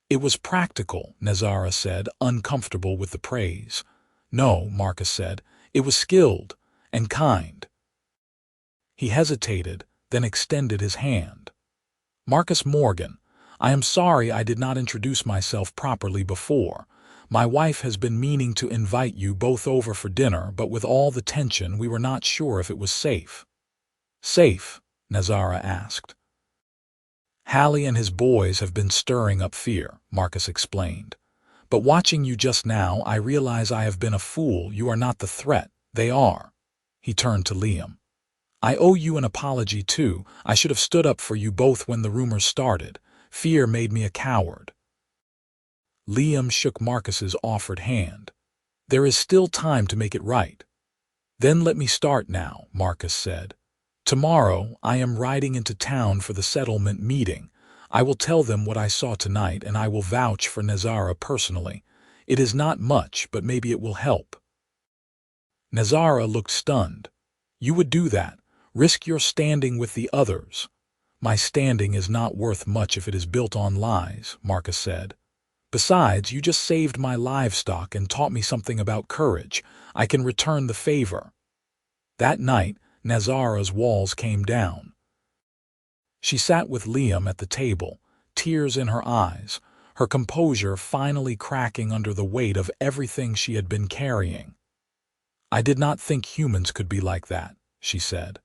"It was practical," Nazara said, uncomfortable with the praise. "No," Marcus said, "it was skilled and kind." He hesitated, then extended his hand. "Marcus Morgan, I am sorry I did not introduce myself properly before. My wife has been meaning to invite you both over for dinner, but with all the tension we were not sure if it was safe." "Safe?" Nazara asked. "Hallie and his boys have been stirring up fear," Marcus explained. "But watching you just now, I realize I have been a fool. You are not the threat. They are." He turned to Liam. "I owe you an apology too. I should have stood up for you both when the rumors started. Fear made me a coward." Liam shook Marcus's offered hand. "There is still time to make it right." "Then let me start now," Marcus said. "Tomorrow I am riding into town for the settlement meeting. I will tell them what I saw tonight, and I will vouch for Nazara personally. It is not much, but maybe it will help." Nazara looked stunned. "You would do that? Risk your standing with the others?" "My standing is not worth much if it is built on lies," Marcus said. "Besides, you just saved my livestock and taught me something about courage. I can return the favor." That night, Nazara's walls came down. She sat with Liam at the table, tears in her eyes, her composure finally cracking under the weight of everything she had been carrying. "I did not think humans could be like that," she said.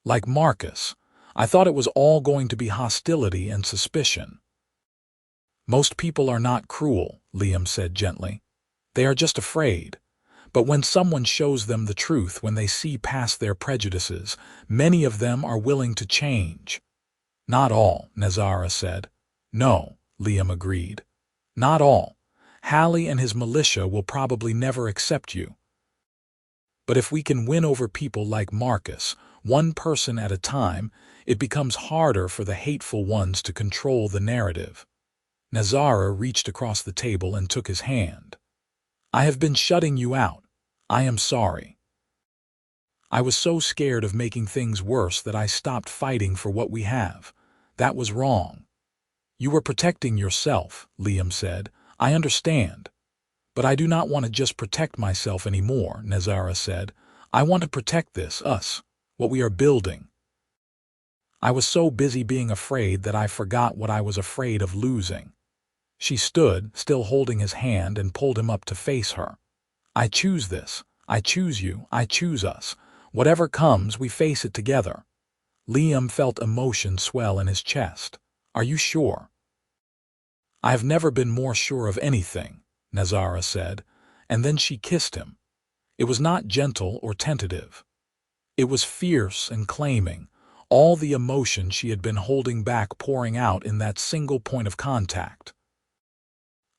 "Like Marcus. I thought it was all going to be hostility and suspicion." "Most people are not cruel," Liam said gently. "They are just afraid. But when someone shows them the truth, when they see past their prejudices, many of them are willing to change." "Not all," Nazara said. "No," Liam agreed. "Not all. Hallie and his militia will probably never accept you. But if we can win over people like Marcus, one person at a time, it becomes harder for the hateful ones to control the narrative." Nazara reached across the table and took his hand. "I have been shutting you out. I am sorry. I was so scared of making things worse that I stopped fighting for what we have. That was wrong." "You were protecting yourself," Liam said. "I understand. But I do not want to just protect myself anymore," Nazara said. "I want to protect this, us, what we are building." "I was so busy being afraid that I forgot what I was afraid of losing." She stood, still holding his hand, and pulled him up to face her. "I choose this. I choose you. I choose us. Whatever comes, we face it together." Liam felt emotion swell in his chest. "Are you sure?" "I have never been more sure of anything," Nazara said, and then she kissed him. It was not gentle or tentative. It was fierce and claiming, all the emotion she had been holding back pouring out in that single point of contact.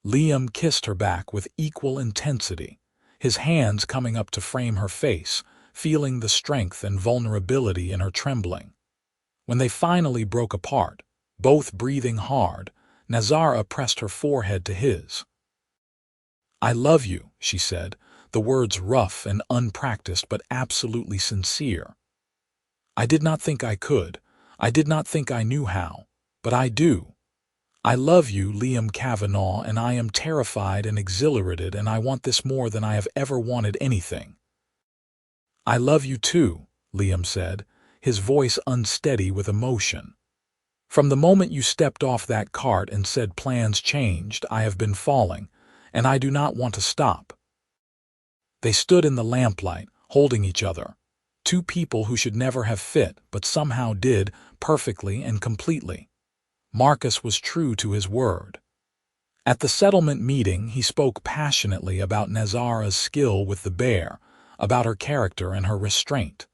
Liam kissed her back with equal intensity, his hands coming up to frame her face, feeling the strength and vulnerability in her trembling. When they finally broke apart, both breathing hard, Nazara pressed her forehead to his. "I love you," she said, the words rough and unpracticed but absolutely sincere. "I did not think I could. I did not think I knew how. But I do. I love you, Liam Kavanaugh, and I am terrified and exhilarated, and I want this more than I have ever wanted anything." "I love you too," Liam said, his voice unsteady with emotion. "From the moment you stepped off that cart and said plans changed, I have been falling, and I do not want to stop." They stood in the lamplight, holding each other. Two people who should never have fit, but somehow did, perfectly and completely. Marcus was true to his word. At the settlement meeting, he spoke passionately about Nazara's skill with the bear, about her character and her restraint.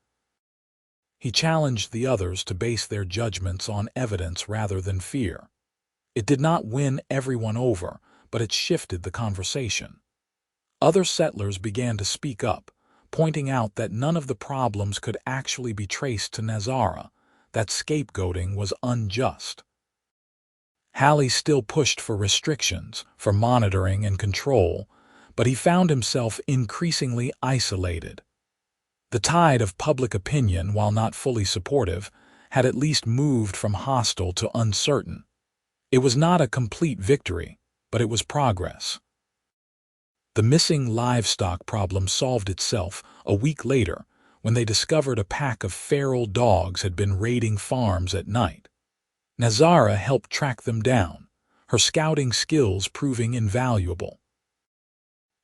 He challenged the others to base their judgments on evidence rather than fear. It did not win everyone over, but it shifted the conversation. Other settlers began to speak up, pointing out that none of the problems could actually be traced to Nazara, that scapegoating was unjust. Hallie still pushed for restrictions, for monitoring and control, but he found himself increasingly isolated. The tide of public opinion, while not fully supportive, had at least moved from hostile to uncertain. It was not a complete victory, but it was progress. The missing livestock problem solved itself a week later when they discovered a pack of feral dogs had been raiding farms at night. Nazara helped track them down, her scouting skills proving invaluable.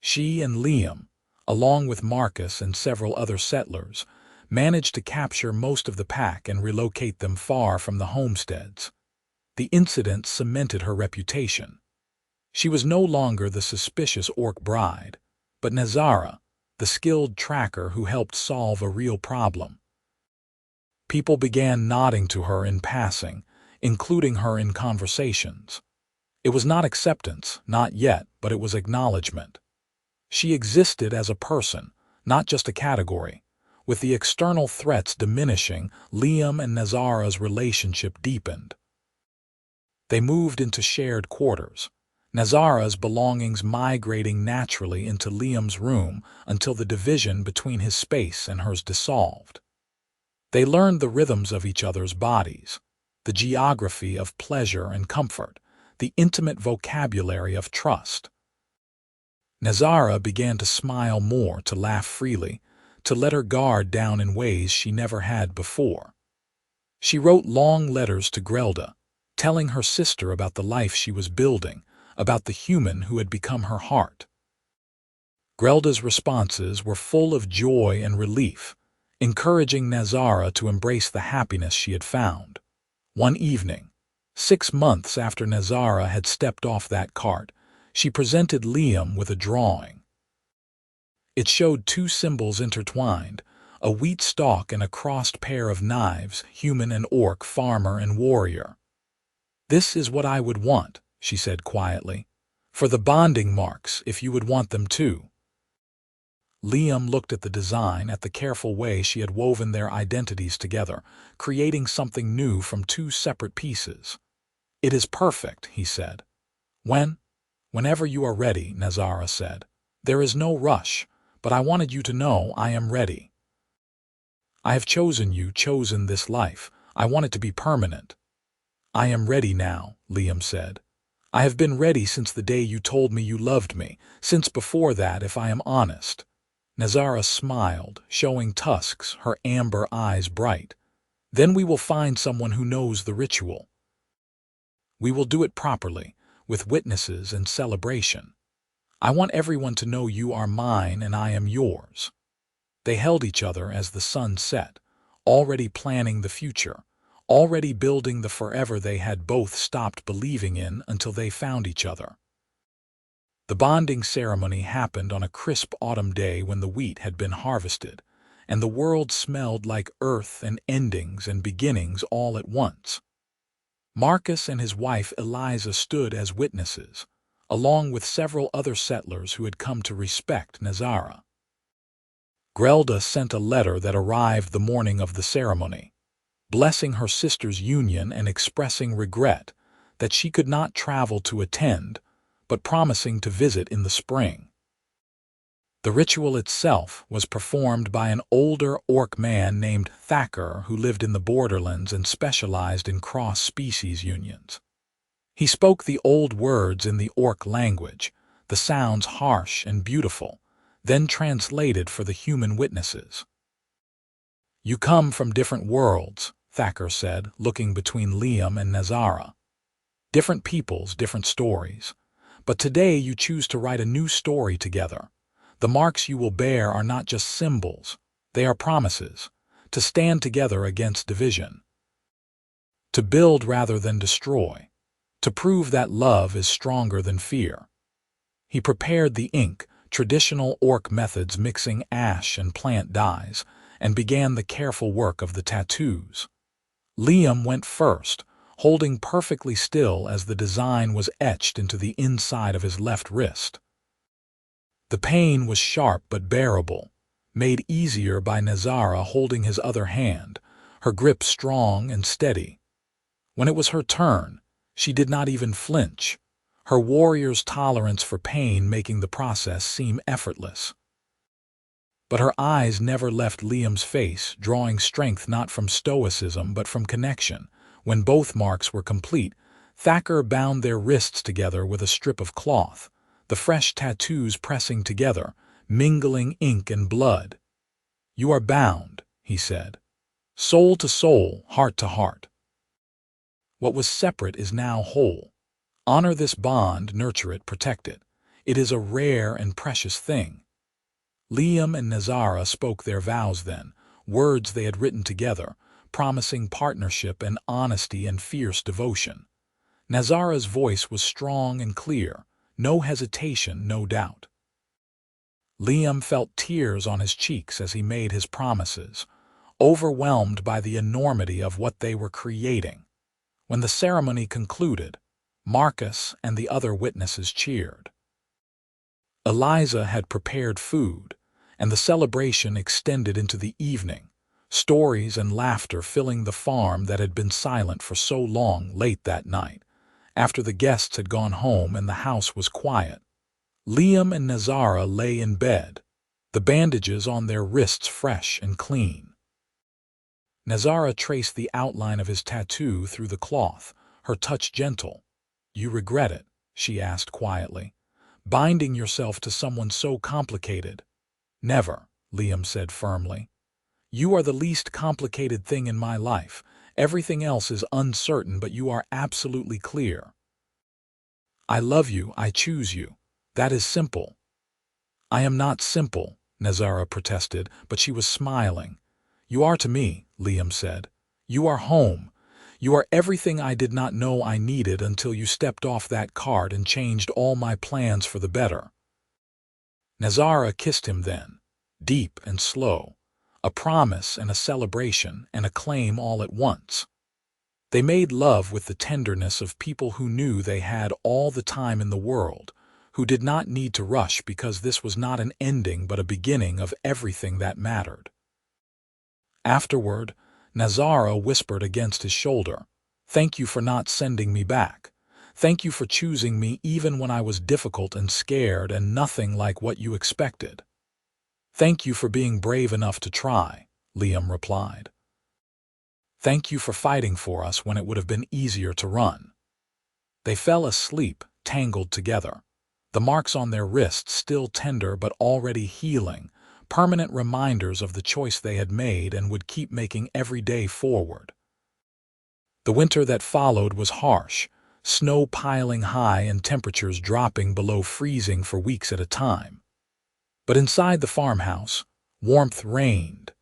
She and Liam, along with Marcus and several other settlers, managed to capture most of the pack and relocate them far from the homesteads. The incident cemented her reputation. She was no longer the suspicious orc bride, but Nazara, the skilled tracker who helped solve a real problem. People began nodding to her in passing, including her in conversations. It was not acceptance, not yet, but it was acknowledgement. She existed as a person, not just a category. With the external threats diminishing, Liam and Nazara's relationship deepened. They moved into shared quarters, Nazara's belongings migrating naturally into Liam's room until the division between his space and hers dissolved. They learned the rhythms of each other's bodies, the geography of pleasure and comfort, the intimate vocabulary of trust. Nazara began to smile more, to laugh freely, to let her guard down in ways she never had before. She wrote long letters to Grelda, telling her sister about the life she was building, about the human who had become her heart. Grelda's responses were full of joy and relief, encouraging Nazara to embrace the happiness she had found. One evening, 6 months after Nazara had stepped off that cart, she presented Liam with a drawing. It showed two symbols intertwined, a wheat stalk and a crossed pair of knives, human and orc, farmer and warrior. "This is what I would want," she said quietly, "for the bonding marks, if you would want them too." Liam looked at the design, at the careful way she had woven their identities together, creating something new from two separate pieces. "It is perfect," he said. Whenever you are ready," Nazara said. "There is no rush, but I wanted you to know I am ready. I have chosen you, chosen this life. I want it to be permanent." "I am ready now," Liam said. "I have been ready since the day you told me you loved me, since before that, if I am honest." Nazara smiled, showing tusks, her amber eyes bright. "Then we will find someone who knows the ritual. We will do it properly, with witnesses and celebration. I want everyone to know you are mine and I am yours." They held each other as the sun set, already planning the future, already building the forever they had both stopped believing in until they found each other. The bonding ceremony happened on a crisp autumn day when the wheat had been harvested, and the world smelled like earth and endings and beginnings all at once. Marcus and his wife Eliza stood as witnesses, along with several other settlers who had come to respect Nazara. Grelda sent a letter that arrived the morning of the ceremony, blessing her sister's union and expressing regret that she could not travel to attend, but promising to visit in the spring. The ritual itself was performed by an older orc man named Thacker who lived in the borderlands and specialized in cross-species unions. He spoke the old words in the orc language, the sounds harsh and beautiful, then translated for the human witnesses. "You come from different worlds," Thacker said, looking between Liam and Nazara. "Different peoples, different stories. But today you choose to write a new story together. The marks you will bear are not just symbols, they are promises, to stand together against division, to build rather than destroy, to prove that love is stronger than fear." He prepared the ink, traditional orc methods mixing ash and plant dyes, and began the careful work of the tattoos. Liam went first, holding perfectly still as the design was etched into the inside of his left wrist. The pain was sharp but bearable, made easier by Nazara holding his other hand, her grip strong and steady. When it was her turn, she did not even flinch, her warrior's tolerance for pain making the process seem effortless. But her eyes never left Liam's face, drawing strength not from stoicism but from connection. When both marks were complete, Thacker bound their wrists together with a strip of cloth, the fresh tattoos pressing together, mingling ink and blood. "You are bound," he said. "Soul to soul, heart to heart. What was separate is now whole. Honor this bond, nurture it, protect it. It is a rare and precious thing." Liam and Nazara spoke their vows then, words they had written together, promising partnership and honesty and fierce devotion. Nazara's voice was strong and clear, no hesitation, no doubt. Liam felt tears on his cheeks as he made his promises, overwhelmed by the enormity of what they were creating. When the ceremony concluded, Marcus and the other witnesses cheered. Eliza had prepared food, and the celebration extended into the evening, stories and laughter filling the farm that had been silent for so long. Late that night, after the guests had gone home and the house was quiet, Liam and Nazara lay in bed, the bandages on their wrists fresh and clean. Nazara traced the outline of his tattoo through the cloth, her touch gentle. "You regret it?" she asked quietly. "Binding yourself to someone so complicated?" "Never," Liam said firmly. "You are the least complicated thing in my life. Everything else is uncertain, but you are absolutely clear. I love you, I choose you. That is simple." "I am not simple," Nazara protested, but she was smiling. "You are to me," Liam said. "You are home. You are everything I did not know I needed until you stepped off that cart and changed all my plans for the better." Nazara kissed him then, deep and slow, a promise and a celebration and a claim all at once. They made love with the tenderness of people who knew they had all the time in the world, who did not need to rush because this was not an ending but a beginning of everything that mattered. Afterward, Nazara whispered against his shoulder, "Thank you for not sending me back. Thank you for choosing me even when I was difficult and scared and nothing like what you expected." "Thank you for being brave enough to try," Liam replied. "Thank you for fighting for us when it would have been easier to run." They fell asleep, tangled together, the marks on their wrists still tender but already healing, permanent reminders of the choice they had made and would keep making every day forward. The winter that followed was harsh, snow piling high and temperatures dropping below freezing for weeks at a time. But inside the farmhouse, warmth reigned.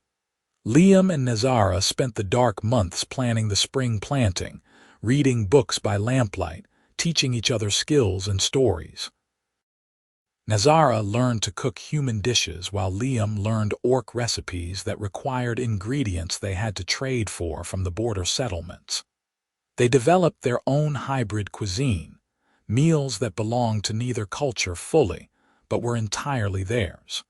Liam and Nazara spent the dark months planning the spring planting, reading books by lamplight, teaching each other skills and stories. Nazara learned to cook human dishes while Liam learned orc recipes that required ingredients they had to trade for from the border settlements. They developed their own hybrid cuisine, meals that belonged to neither culture fully, but were entirely theirs.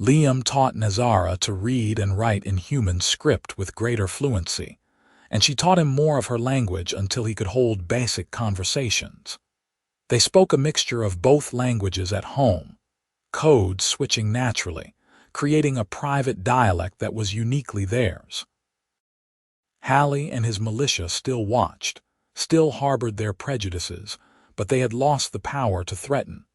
Liam taught Nazara to read and write in human script with greater fluency, and she taught him more of her language until he could hold basic conversations. They spoke a mixture of both languages at home, codes switching naturally, creating a private dialect that was uniquely theirs. Hallie and his militia still watched, still harbored their prejudices, but they had lost the power to threaten.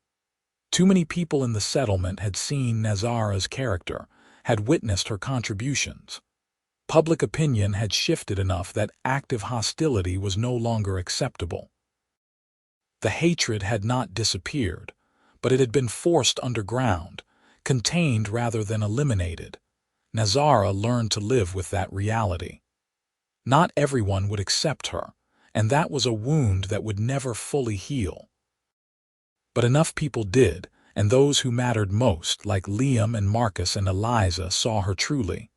Too many people in the settlement had seen Nazara's character, had witnessed her contributions. Public opinion had shifted enough that active hostility was no longer acceptable. The hatred had not disappeared, but it had been forced underground, contained rather than eliminated. Nazara learned to live with that reality. Not everyone would accept her, and that was a wound that would never fully heal. But enough people did, and those who mattered most, like Liam and Marcus and Eliza, saw her truly.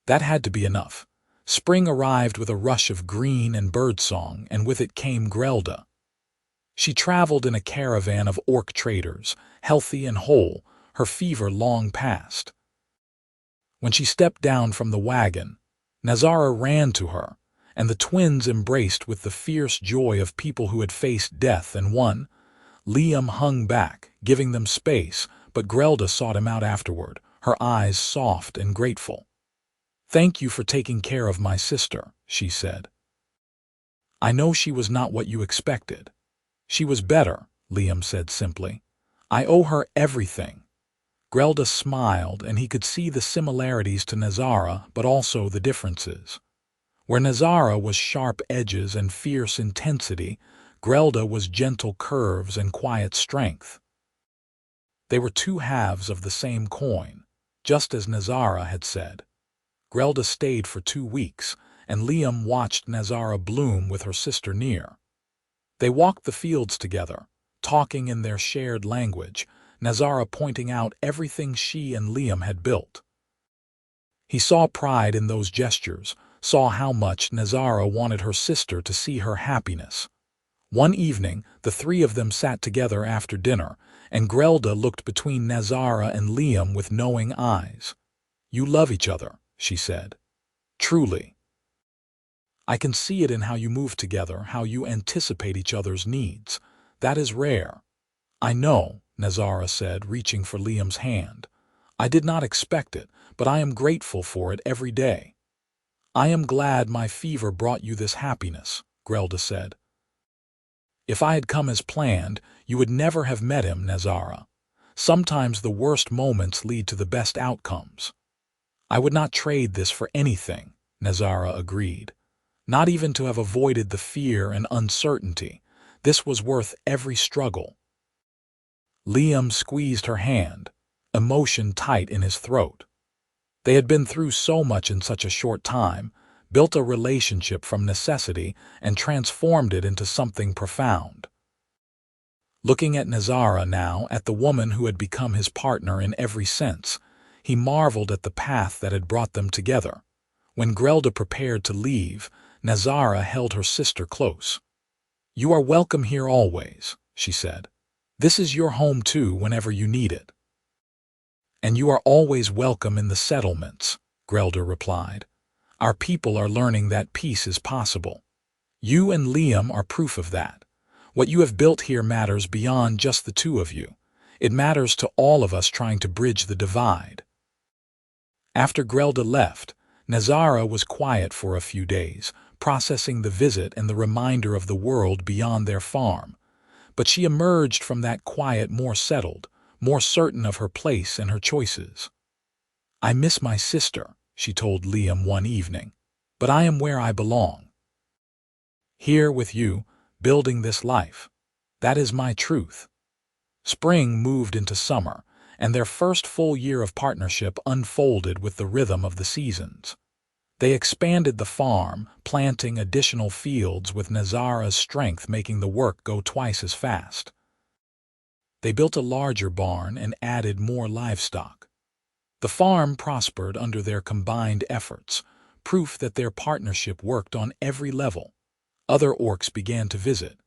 That had to be enough. Spring arrived with a rush of green and birdsong, and with it came Grelda. She traveled in a caravan of orc traders, healthy and whole, her fever long past. When she stepped down from the wagon, Nazara ran to her, and the twins embraced with the fierce joy of people who had faced death and won. Liam hung back, giving them space, but Grelda sought him out afterward, her eyes soft and grateful. "Thank you for taking care of my sister," she said. "I know she was not what you expected." "She was better," Liam said simply. "I owe her everything." Grelda smiled, and he could see the similarities to Nazara, but also the differences. Where Nazara was sharp edges and fierce intensity, Grelda was gentle curves and quiet strength. They were two halves of the same coin, just as Nazara had said. Grelda stayed for 2 weeks, and Liam watched Nazara bloom with her sister near. They walked the fields together, talking in their shared language, Nazara pointing out everything she and Liam had built. He saw pride in those gestures, saw how much Nazara wanted her sister to see her happiness. One evening, the three of them sat together after dinner, and Grelda looked between Nazara and Liam with knowing eyes. "You love each other," she said. "Truly. I can see it in how you move together, how you anticipate each other's needs. That is rare." "I know," Nazara said, reaching for Liam's hand. "I did not expect it, but I am grateful for it every day." "I am glad my fever brought you this happiness," Grelda said. "If I had come as planned, you would never have met him, Nazara. Sometimes the worst moments lead to the best outcomes." "I would not trade this for anything," Nazara agreed. "Not even to have avoided the fear and uncertainty. This was worth every struggle." Liam squeezed her hand, emotion tight in his throat. They had been through so much in such a short time, built a relationship from necessity, and transformed it into something profound. Looking at Nazara now, at the woman who had become his partner in every sense, he marveled at the path that had brought them together. When Grelda prepared to leave, Nazara held her sister close. "You are welcome here always," she said. "This is your home too whenever you need it." "And you are always welcome in the settlements," Grelda replied. "Our people are learning that peace is possible. You and Liam are proof of that. What you have built here matters beyond just the two of you. It matters to all of us trying to bridge the divide." After Grelda left, Nazara was quiet for a few days, processing the visit and the reminder of the world beyond their farm. But she emerged from that quiet more settled, more certain of her place and her choices. "I miss my sister," she told Liam one evening, "but I am where I belong. Here with you, building this life. That is my truth." Spring moved into summer, and their first full year of partnership unfolded with the rhythm of the seasons. They expanded the farm, planting additional fields with Nazara's strength making the work go twice as fast. They built a larger barn and added more livestock. The farm prospered under their combined efforts, proof that their partnership worked on every level. Other orcs began to visit,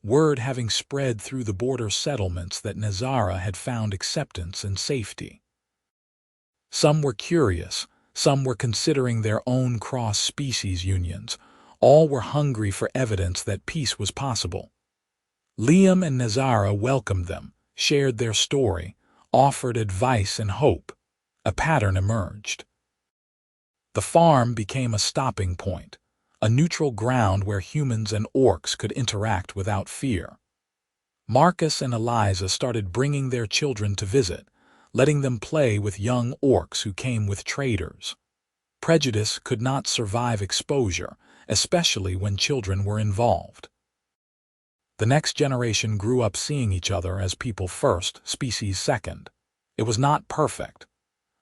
word having spread through the border settlements that Nazara had found acceptance and safety. Some were curious, some were considering their own cross-species unions. All were hungry for evidence that peace was possible. Liam and Nazara welcomed them, shared their story, offered advice and hope. A pattern emerged. The farm became a stopping point, a neutral ground where humans and orcs could interact without fear. Marcus and Eliza started bringing their children to visit, letting them play with young orcs who came with traders. Prejudice could not survive exposure, especially when children were involved. The next generation grew up seeing each other as people first, species second. It was not perfect.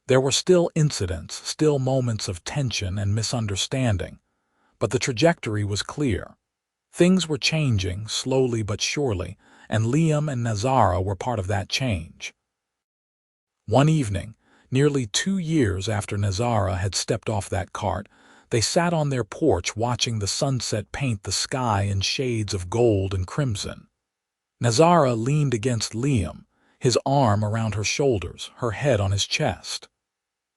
There were still incidents, still moments of tension and misunderstanding, but the trajectory was clear. Things were changing, slowly but surely, and Liam and Nazara were part of that change. One evening, nearly 2 years after Nazara had stepped off that cart, they sat on their porch watching the sunset paint the sky in shades of gold and crimson. Nazara leaned against Liam, his arm around her shoulders, her head on his chest.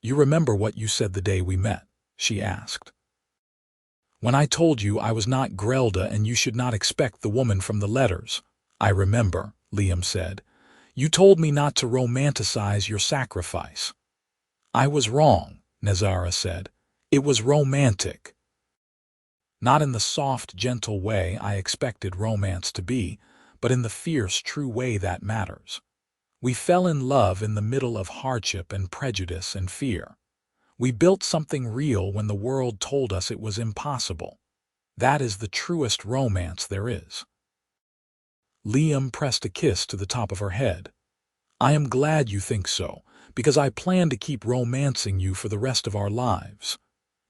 "You remember what you said the day we met?" she asked. "When I told you I was not Grelda and you should not expect the woman from the letters." "I remember," Liam said. "You told me not to romanticize your sacrifice." "I was wrong," Nazara said. "It was romantic. Not in the soft, gentle way I expected romance to be, but in the fierce, true way that matters. We fell in love in the middle of hardship and prejudice and fear. We built something real when the world told us it was impossible. That is the truest romance there is." Liam pressed a kiss to the top of her head. "I am glad you think so, because I plan to keep romancing you for the rest of our lives."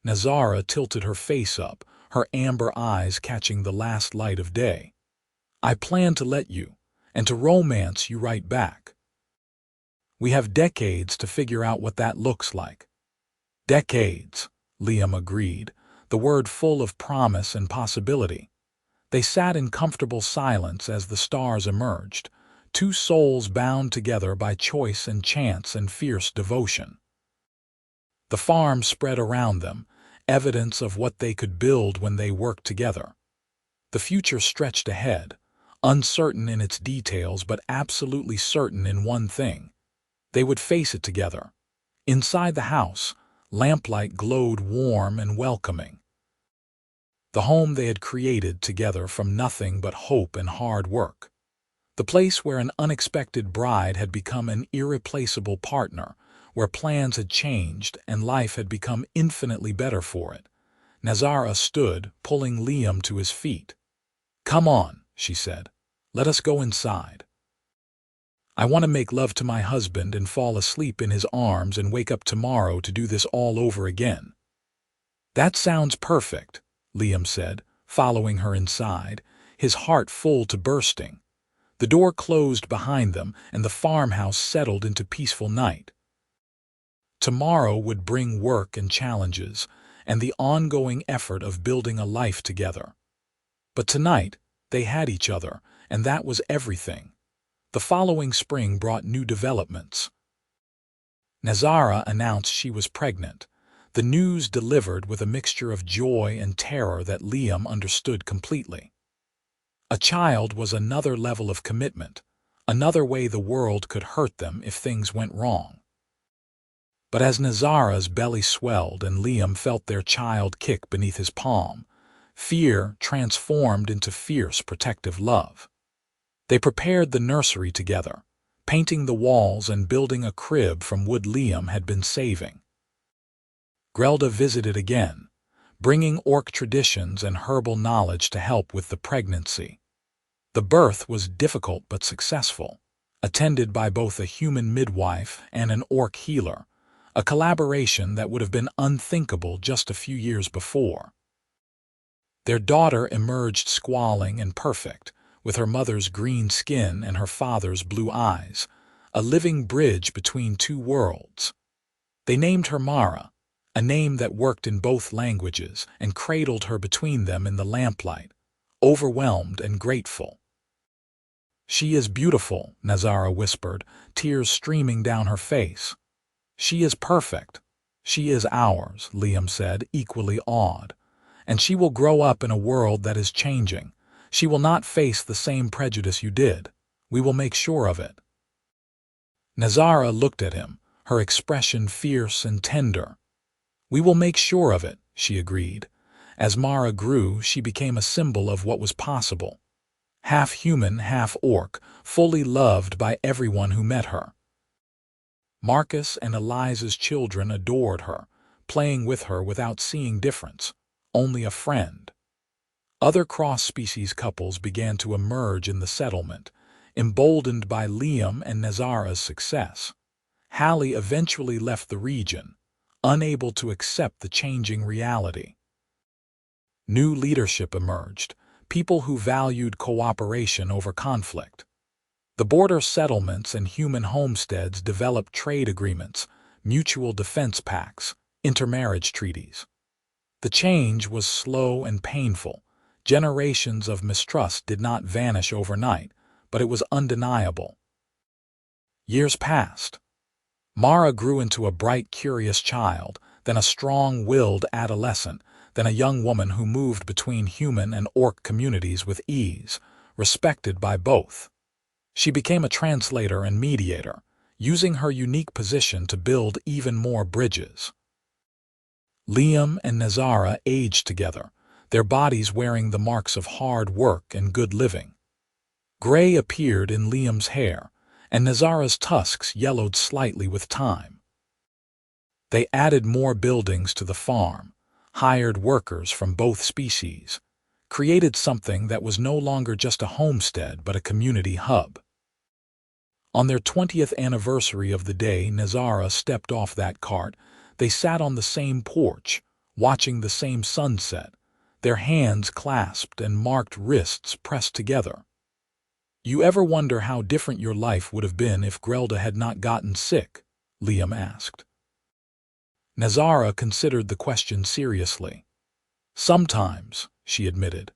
Nazara tilted her face up, her amber eyes catching the last light of day. "I plan to let you, and to romance you right back. We have decades to figure out what that looks like." "Decades," Liam agreed, the word full of promise and possibility. They sat in comfortable silence as the stars emerged, two souls bound together by choice and chance and fierce devotion. The farm spread around them, evidence of what they could build when they worked together. The future stretched ahead, uncertain in its details but absolutely certain in one thing. They would face it together. Inside the house, lamplight glowed warm and welcoming. The home they had created together from nothing but hope and hard work. The place where an unexpected bride had become an irreplaceable partner, where plans had changed and life had become infinitely better for it. Nazara stood, pulling Liam to his feet. "Come on," she said. "Let us go inside. I want to make love to my husband and fall asleep in his arms and wake up tomorrow to do this all over again." "That sounds perfect," Liam said, following her inside, his heart full to bursting. The door closed behind them and the farmhouse settled into peaceful night. Tomorrow would bring work and challenges, and the ongoing effort of building a life together. But tonight, they had each other, and that was everything. The following spring brought new developments. Nazara announced she was pregnant, the news delivered with a mixture of joy and terror that Liam understood completely. A child was another level of commitment, another way the world could hurt them if things went wrong. But as Nazara's belly swelled and Liam felt their child kick beneath his palm, fear transformed into fierce protective love. They prepared the nursery together, painting the walls and building a crib from wood Liam had been saving. Grelda visited again, bringing orc traditions and herbal knowledge to help with the pregnancy. The birth was difficult but successful, attended by both a human midwife and an orc healer, a collaboration that would have been unthinkable just a few years before. Their daughter emerged squalling and perfect, with her mother's green skin and her father's blue eyes, a living bridge between two worlds. They named her Mara, a name that worked in both languages, and cradled her between them in the lamplight, overwhelmed and grateful. "She is beautiful," Nazara whispered, tears streaming down her face. "She is perfect. She is ours," Liam said, equally awed. "And she will grow up in a world that is changing. She will not face the same prejudice you did. We will make sure of it." Nazara looked at him, her expression fierce and tender. "We will make sure of it," she agreed. As Mara grew, she became a symbol of what was possible. Half human, half orc, fully loved by everyone who met her. Marcus and Eliza's children adored her, playing with her without seeing difference, only a friend. Other cross-species couples began to emerge in the settlement, emboldened by Liam and Nazara's success. Hallie eventually left the region, unable to accept the changing reality. New leadership emerged, people who valued cooperation over conflict. The border settlements and human homesteads developed trade agreements, mutual defense pacts, intermarriage treaties. The change was slow and painful. Generations of mistrust did not vanish overnight, but it was undeniable. Years passed. Mara grew into a bright, curious child, then a strong-willed adolescent, then a young woman who moved between human and orc communities with ease, respected by both. She became a translator and mediator, using her unique position to build even more bridges. Liam and Nazara aged together, their bodies wearing the marks of hard work and good living. Gray appeared in Liam's hair, and Nazara's tusks yellowed slightly with time. They added more buildings to the farm, hired workers from both species, created something that was no longer just a homestead but a community hub. On their 20th anniversary of the day Nazara stepped off that cart, they sat on the same porch, watching the same sunset, their hands clasped and marked wrists pressed together. "You ever wonder how different your life would have been if Grelda had not gotten sick?" Liam asked. Nazara considered the question seriously. "Sometimes," she admitted.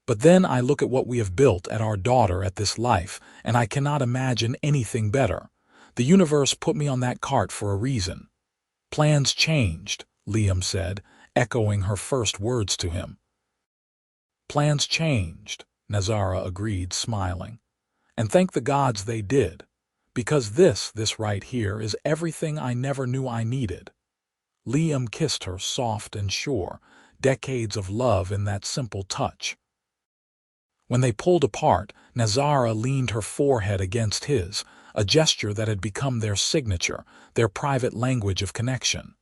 "But then I look at what we have built at our daughter at this life, and I cannot imagine anything better. The universe put me on that cart for a reason." "Plans changed," Liam said, echoing her first words to him. "Plans changed," Nazara agreed, smiling. "And thank the gods they did. Because this right here is everything I never knew I needed." Liam kissed her soft and sure, decades of love in that simple touch. When they pulled apart, Nazara leaned her forehead against his, a gesture that had become their signature, their private language of connection.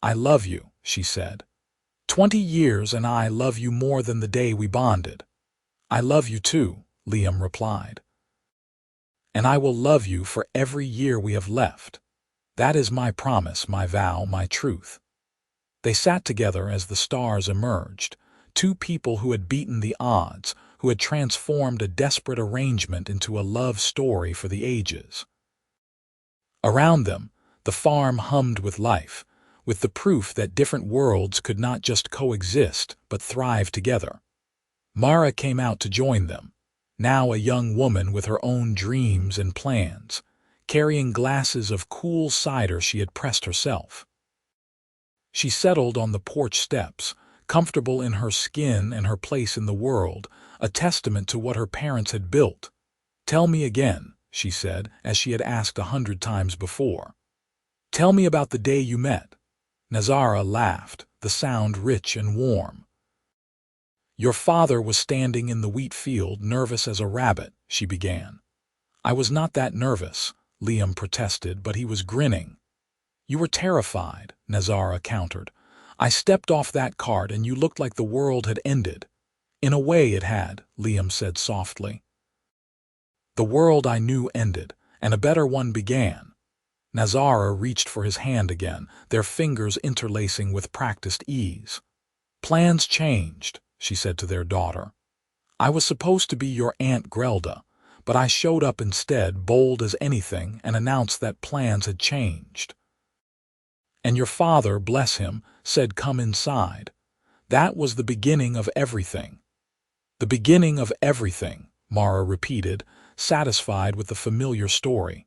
"I love you," she said. 20 years and I love you more than the day we bonded." "I love you too," Liam replied. "And I will love you for every year we have left. That is my promise, my vow, my truth." They sat together as the stars emerged, two people who had beaten the odds, who had transformed a desperate arrangement into a love story for the ages. Around them, the farm hummed with life, with the proof that different worlds could not just coexist but thrive together. Mara came out to join them, now a young woman with her own dreams and plans, carrying glasses of cool cider she had pressed herself. She settled on the porch steps, comfortable in her skin and her place in the world, a testament to what her parents had built. "Tell me again," she said, as she had asked 100 times before. "Tell me about the day you met." Nazara laughed, the sound rich and warm. "Your father was standing in the wheat field, nervous as a rabbit," she began. "I was not that nervous," Liam protested, but he was grinning. "You were terrified," Nazara countered. "I stepped off that cart and you looked like the world had ended." "In a way it had," Liam said softly. "The world I knew ended, and a better one began." Nazara reached for his hand again, their fingers interlacing with practiced ease. "Plans changed," she said to their daughter. I was supposed to be your Aunt Grelda, but I showed up instead, bold as anything, and announced that plans had changed. And your father, bless him, said, "Come inside." That was the beginning of everything. The beginning of everything, Mara repeated, satisfied with the familiar story.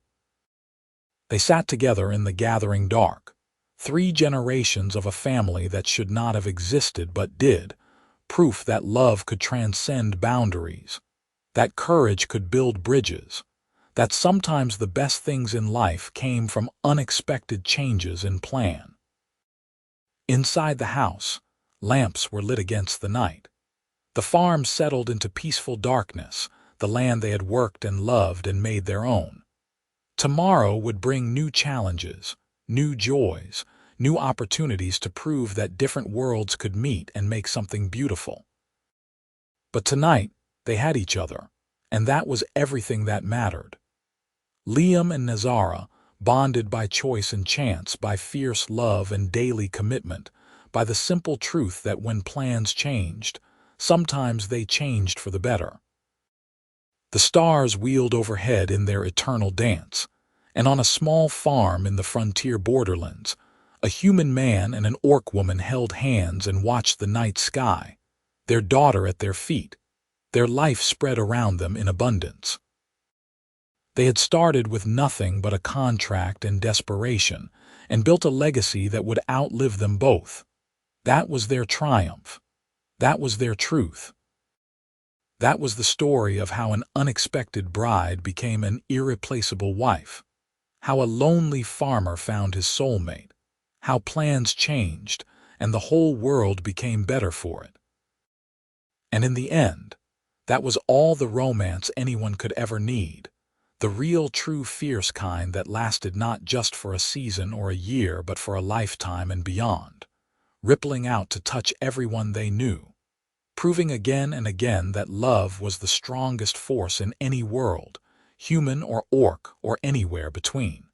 They sat together in the gathering dark. 3 generations of a family that should not have existed but did, proof that love could transcend boundaries, that courage could build bridges, that sometimes the best things in life came from unexpected changes in plan. Inside the house, lamps were lit against the night. The farm settled into peaceful darkness, the land they had worked and loved and made their own. Tomorrow would bring new challenges, new joys, new opportunities to prove that different worlds could meet and make something beautiful. But tonight, they had each other, and that was everything that mattered. Liam and Nazara, bonded by choice and chance, by fierce love and daily commitment, by the simple truth that when plans changed, sometimes they changed for the better. The stars wheeled overhead in their eternal dance, and on a small farm in the frontier borderlands, a human man and an orc woman held hands and watched the night sky, their daughter at their feet, their life spread around them in abundance. They had started with nothing but a contract and desperation, and built a legacy that would outlive them both. That was their triumph. That was their truth. That was the story of how an unexpected bride became an irreplaceable wife, how a lonely farmer found his soulmate, how plans changed and the whole world became better for it. And in the end, that was all the romance anyone could ever need, the real, true, fierce kind that lasted not just for a season or a year but for a lifetime and beyond, rippling out to touch everyone they knew, proving again and again that love was the strongest force in any world, human or orc or anywhere between.